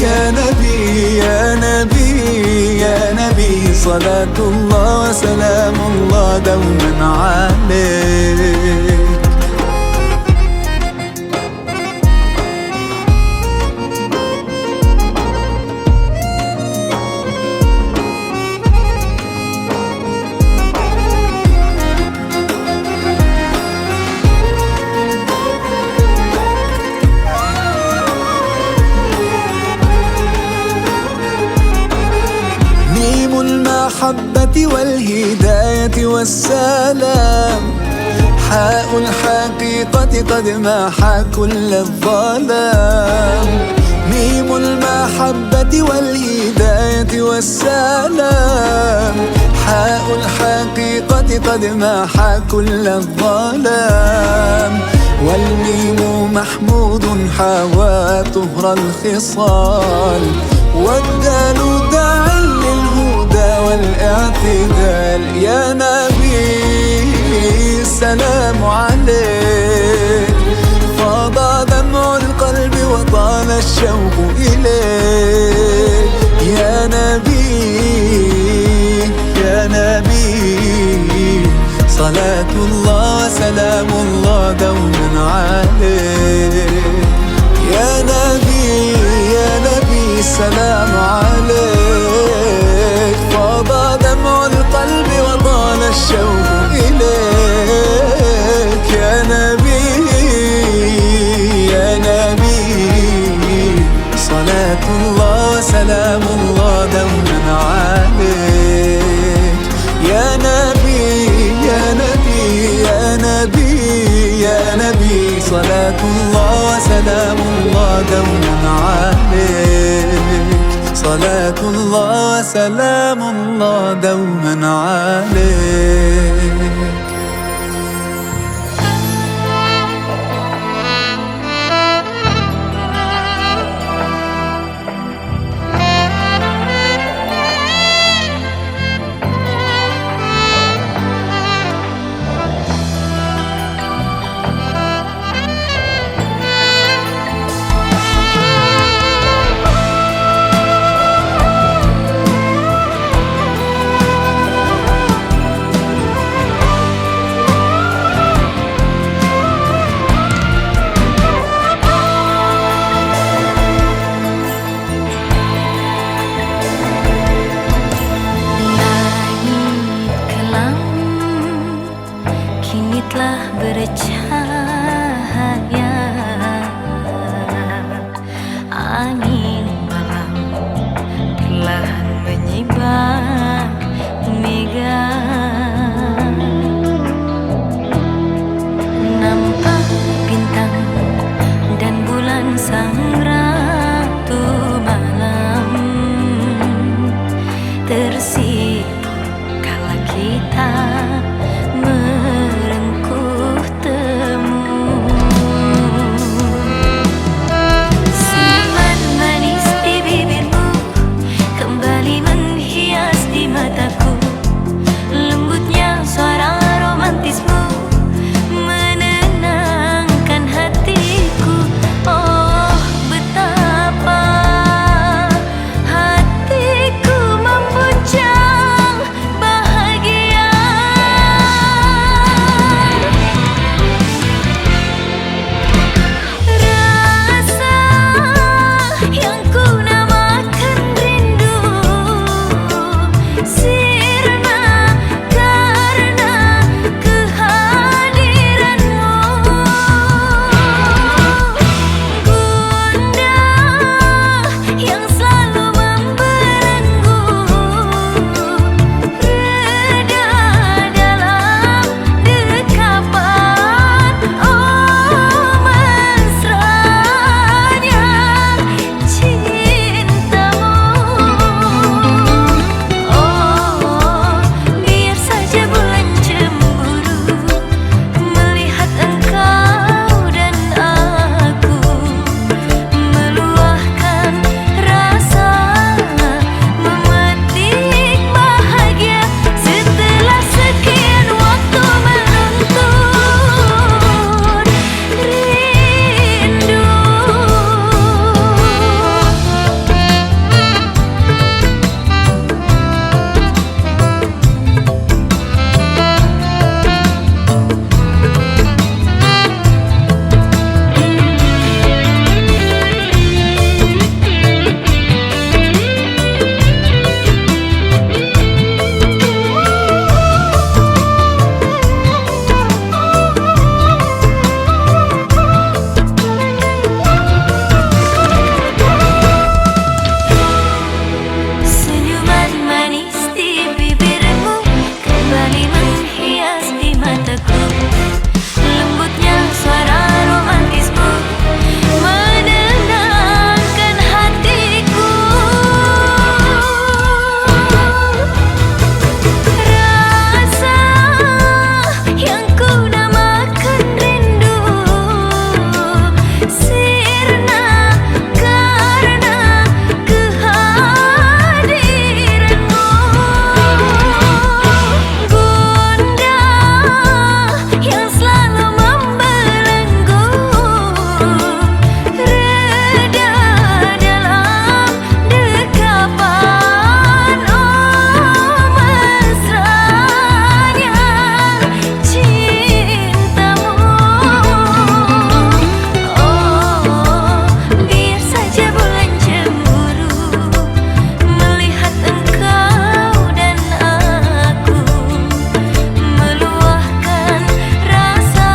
S2: يا نبي يا نبي يا نبي، صلاة الله وسلام الله دوما عليك. المحبة والهداية والسلام، حاء الحقيقة قد محى كل الظلام. ميم المحبة والهداية والسلام، حاء الحقيقة قد محى كل الظلام. والميم محمود حوى طهر الخصال، والدال داع للهدى والاعتدال. يا نبي سلام عليك، فاض دمع القلب وطال الشوق إليك. يا نبي يا نبي، صلاة الله وسلام الله دوما عليك. يا نبي يا نبي سلام عليك، فاض دمع القلب وطال الشوق إليك. يا نبي يا نبي، صلاة الله وسلام الله دوما عليك. يا نبي يا نبي يا نبي يا نبي، صلاة الله وسلام الله دوما عليك. صلاة الله وسلام الله دوما عليك.
S6: sirna karena kehadiranmu. Bunda yang selalu membelenggu, reda dalam dekapan, oh mesranya cintamu. Oh, biar saja bulan cemburu melihat engkau dan aku meluahkan rasa,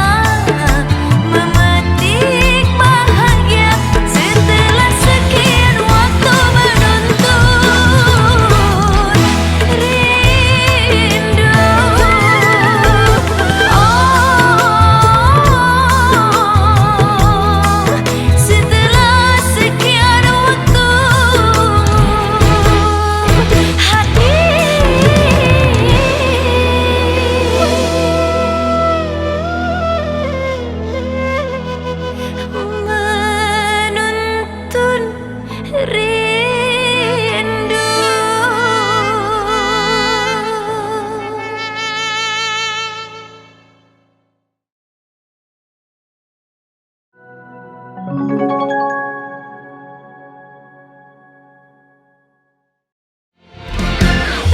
S6: memetik bahagia setelah sekian waktu menuntun rindu. Oh, setelah sekian waktu menuntun rindu.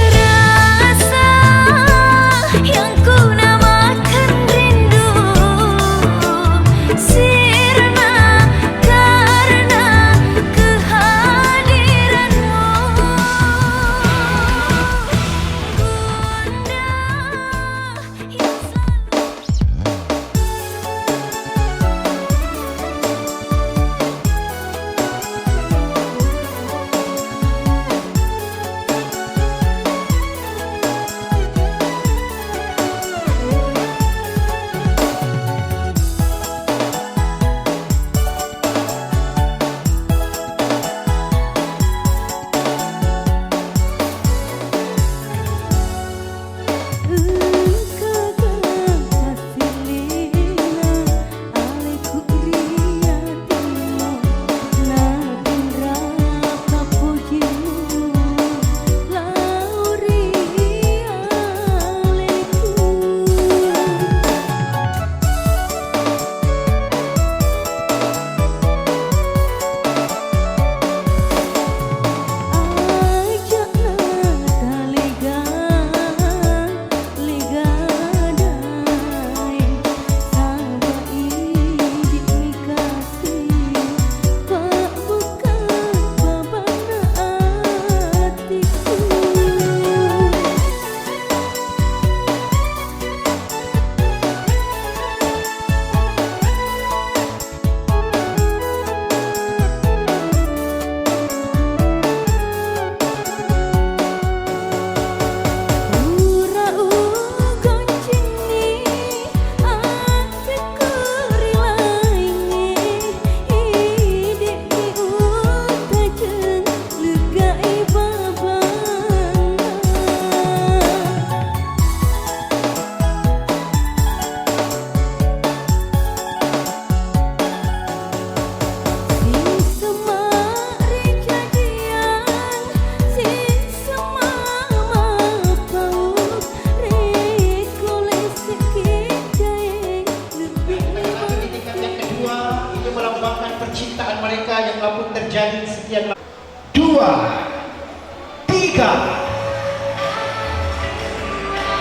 S6: Rasa yang ku namakan rindu sirna karena kehadiranmu. Bunda yang
S9: terjadi sekian 2, 3.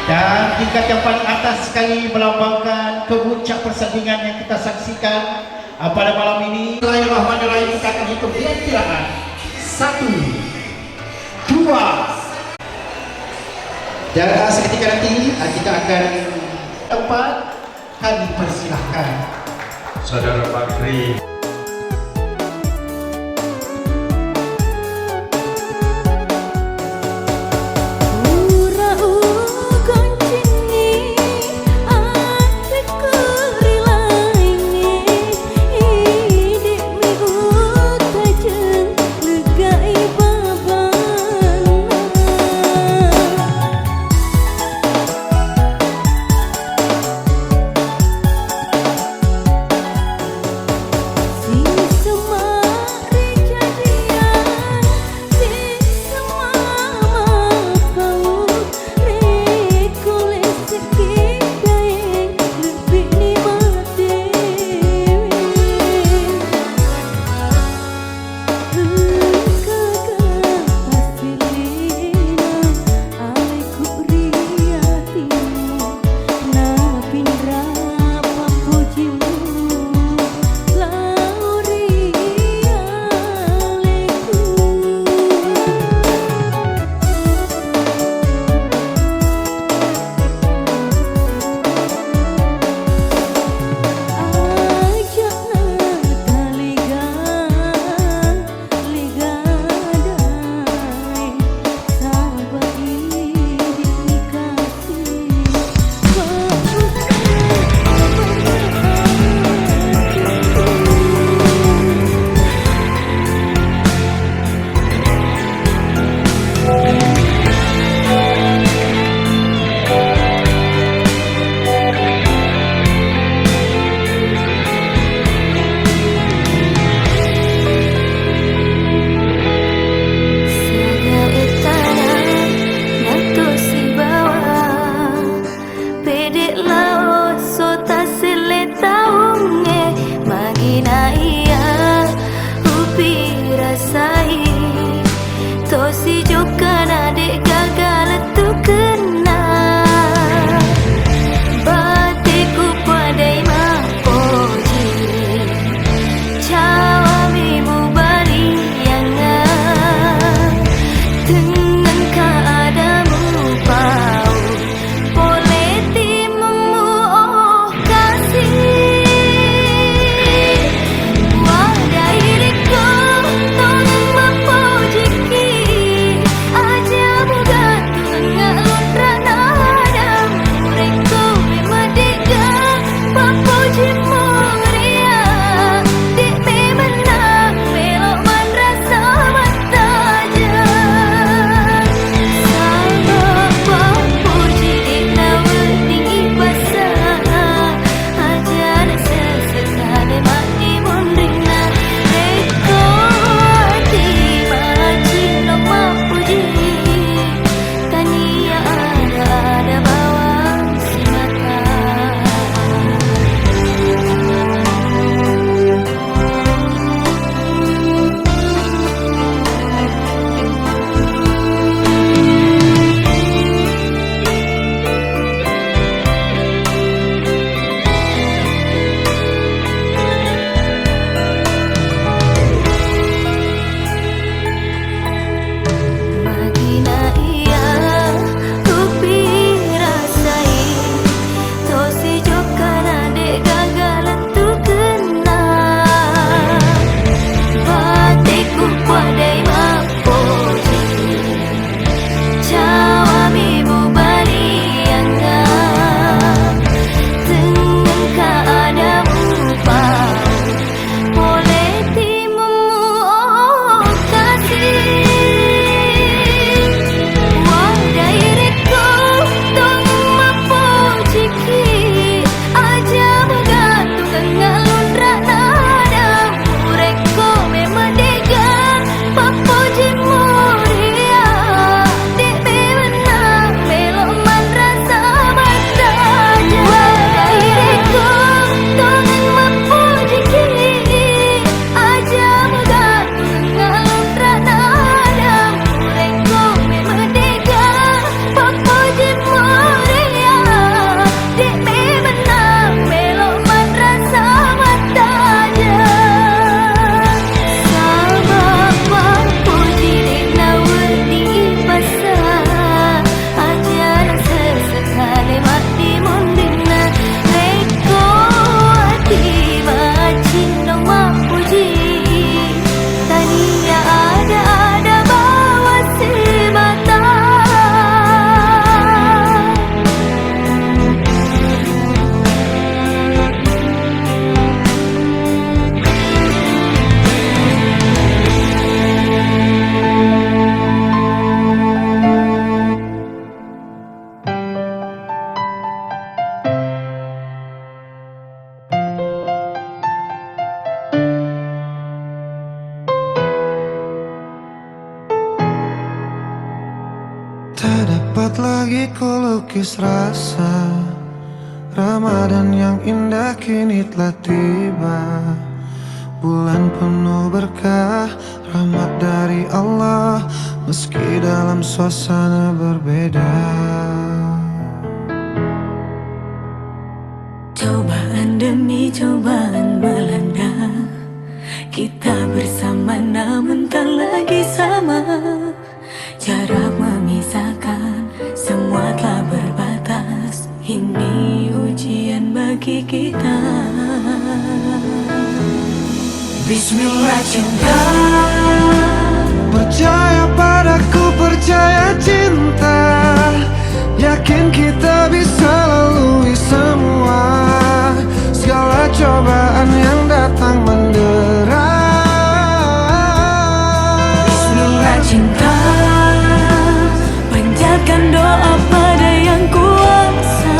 S9: Dan tingkat yang paling atas sekali melambangkan kemuncak persandingan yang kita saksikan pada malam ini. Bismillahirrahmanirrahim, kita akan hitung perkiraan 1, 2. Dan seketika nanti kita akan tempat kami persilahkan Saudara Bakri.
S1: dapat lagi ku lukis rasa Ramadan yang indah kini telah tiba. Bulan penuh berkah, rahmat dari Allah, meski dalam suasana berbeda.
S6: Cobaan demi cobaan melanda, kita bersama namun tak lagi sama. Jarak memisahkan, semua telah berbatas. Ini ujian bagi kita. Bismillah cinta,
S1: percaya padaku, percaya cinta, yakin kita bisa lalui semua segala cobaan yang datang mendera.
S6: Bismillah cinta, panjatkan doa pada yang kuasa,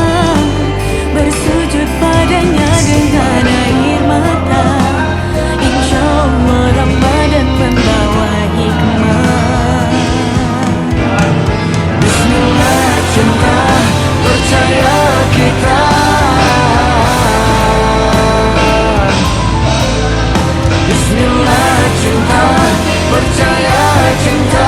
S6: bersujud padanya dengan air mata. Insya Allah Ramadan membawa hikmah. Bismillah cinta, percaya kita. Bismillah cinta, percaya cinta.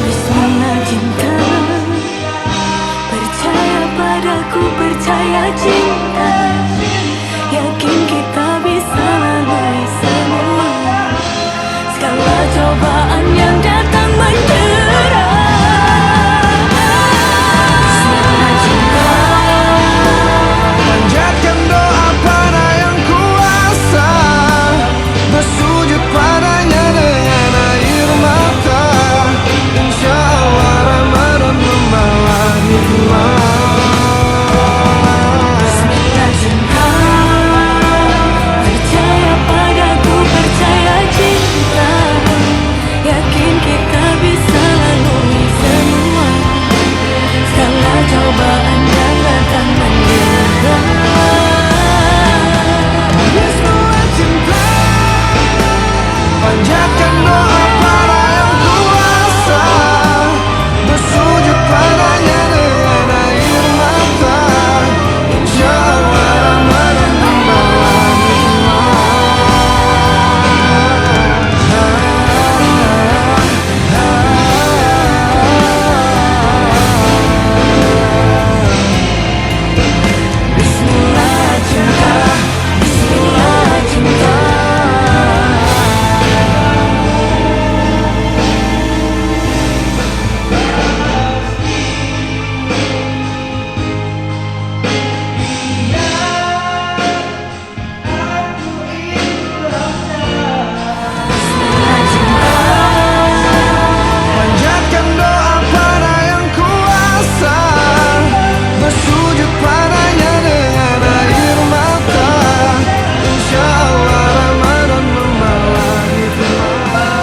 S6: Bismillah cinta, percaya padaku, percaya cinta, yakin kita bisa lalui semua segala cobaan yang datang mendera. Bismillah cinta,
S1: Panjatkan doa pada yang kuasa, bersujud padanya dengan air mata. Insya Allah Ramadan membawa hikmah.
S6: Bismillah cinta, percaya padaku, percaya cinta, yakin kita bisa lalui semua segala cobaan yang datang mendera.
S1: Bismillah cinta, panjatkan doa pada yang kuasa, bersujud padanya dengan air mata. Insya Allah Ramadan membawa
S6: Bismillah cinta, Bismillah cinta. Bismillah cinta,
S1: Panjatkan doa pada yang kuasa, bersujud padanya dengan air mata. Insya Allah Ramadan membawa hikmah.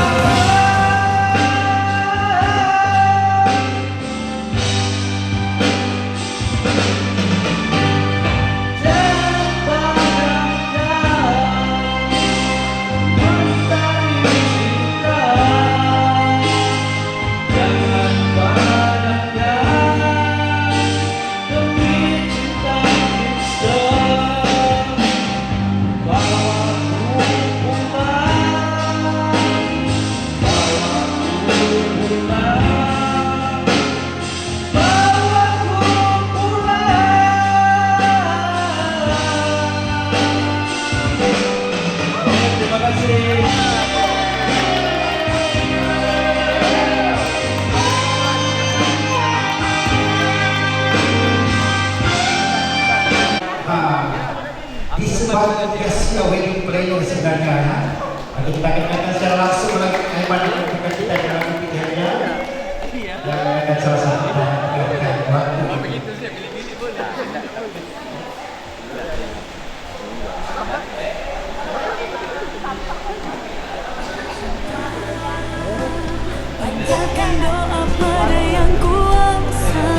S9: Di sebuah Asia wedding planner sebenarnya Nanti kita akan datang secara langsung hebat dengan kita dalam pilihannya. Dan akan salah satu kita waktu.
S6: Panjatkan doa pada yang kuasa,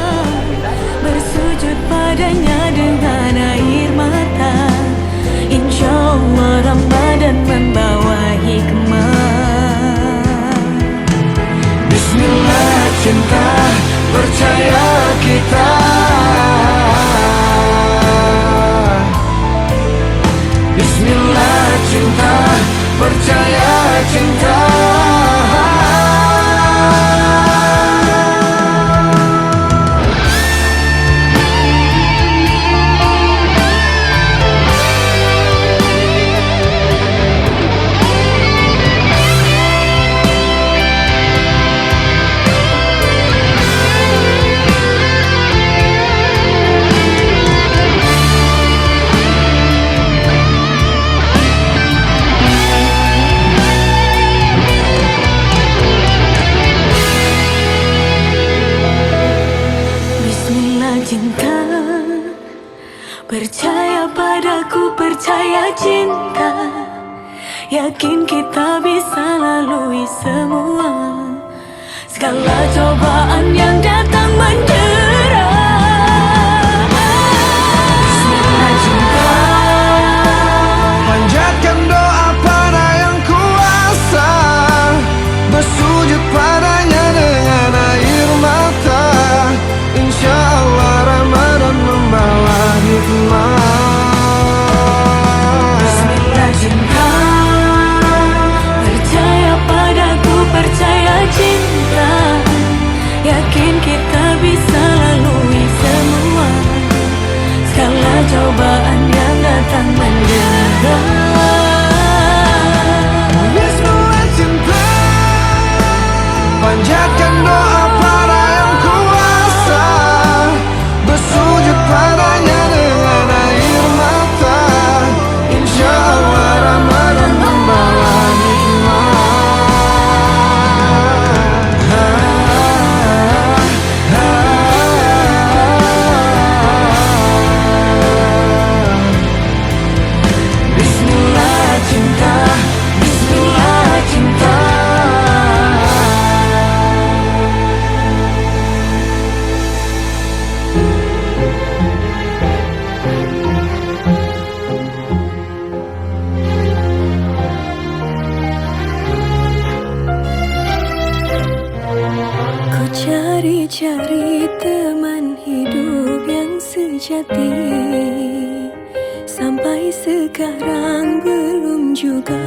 S6: bersujud padanya dengan air mata. Insya Allah Ramadan membawa hikmah.
S1: Bismillah cinta, percaya kita. Bismillah cinta, percaya cinta.
S6: Cinta, percaya padaku, percaya cinta. Yakin kita bisa lalui semua segala cobaan yang datang mendera. Bismillah cinta,
S1: Panjatkan doa pada yang kuasa, bersujud padanya dengan air mata. Insya Allah Ramadan membawa hikmah.
S6: Bismillah cinta, percaya padaku, percaya cinta. Yakin kita bisa lalui semua segala cobaan yang datang mendera.
S1: Bismillah cinta, panjatkan doa pada yang kuasa, bersujud padanya dengan air mata. Insya Allah Ramadan membawa hikmah. Bismillah cinta, Bismillah cinta.
S6: Ku cari-cari teman hidup yang sejati, sampai sekarang belum juga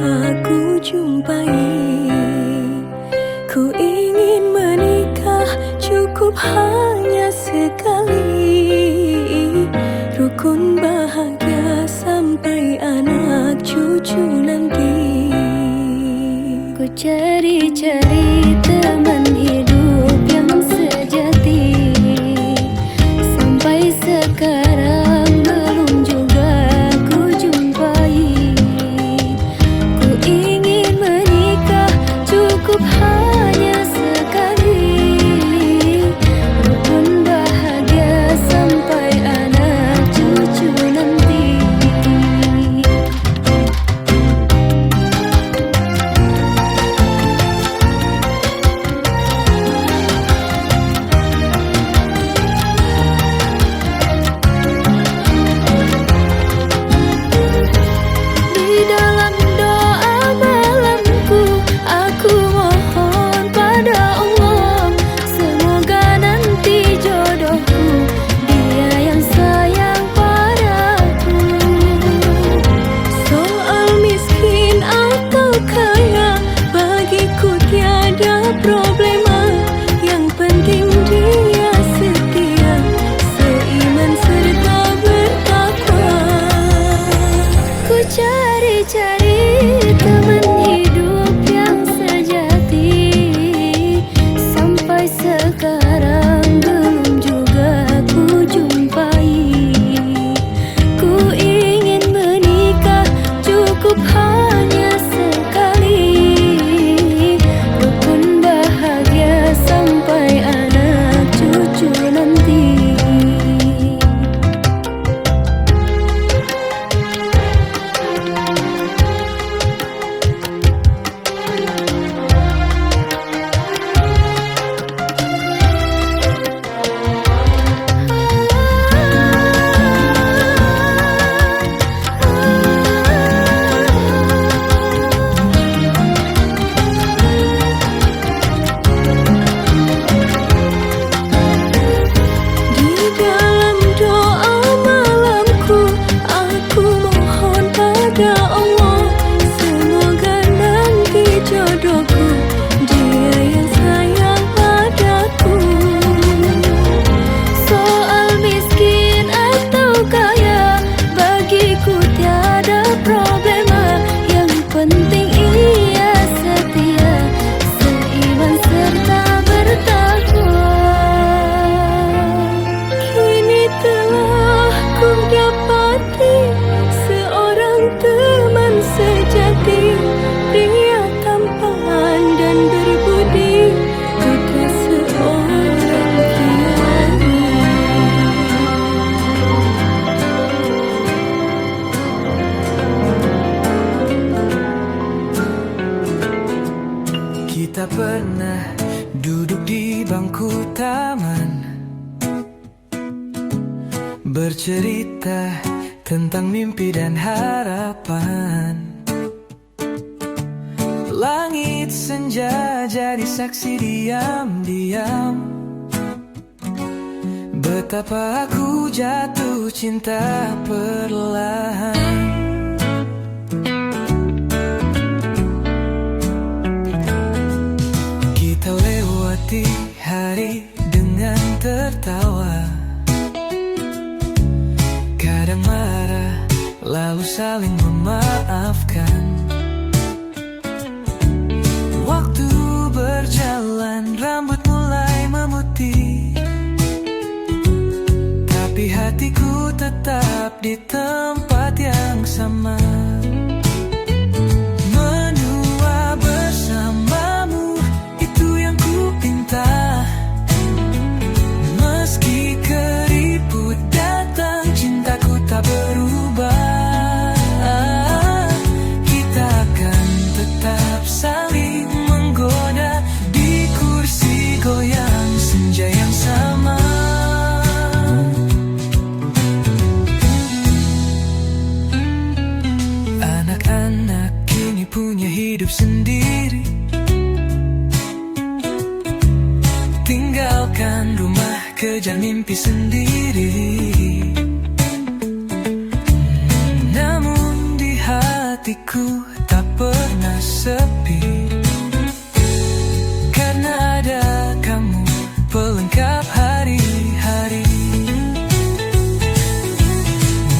S6: ku jumpai. Ku ingin menikah cukup hanya sekali, rukun bahagia sampai anak cucu nanti. Ku cari-cari teman hidup yang sejati, sampai sekarang belum juga ku jumpai. Ku ingin menikah cukup hanya sekali, rukun bahagia sampai anak cucu nanti.
S1: Kita pernah duduk di bangku taman, bercerita tentang mimpi dan harapan. Langit senja jadi saksi diam-diam, betapa aku jatuh cinta perlahan. Kita lewati hari dengan tertawa, kadang marah lalu saling memaafkan. Waktu berjalan, rambut mulai memutih, tapi hatiku tetap di tempat yang sama. Menua bersamamu, itu yang ku pinta. Meski keriput datang, cintaku tak berubah. Kita akan tetap saling menggoda di kursi goyang senja yang sama. Anak-anak kini punya hidup sendiri, tinggalkan rumah, kejar mimpi sendiri. Namun di hatiku tak pernah sepi, karena ada kamu pelengkap hari-hari.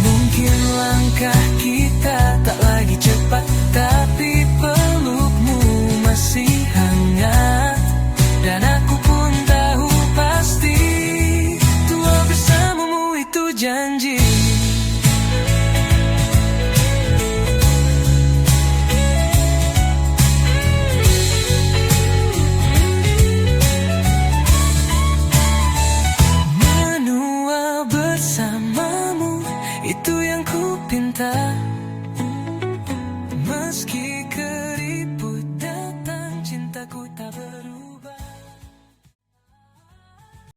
S1: Mungkin langkah kita tak lagi cepat, tapi pelukmu masih hangat. Dan aku pun tahu pasti, tua bersamamu itu janji. Menua bersamamu, itu yang ku pinta. Meski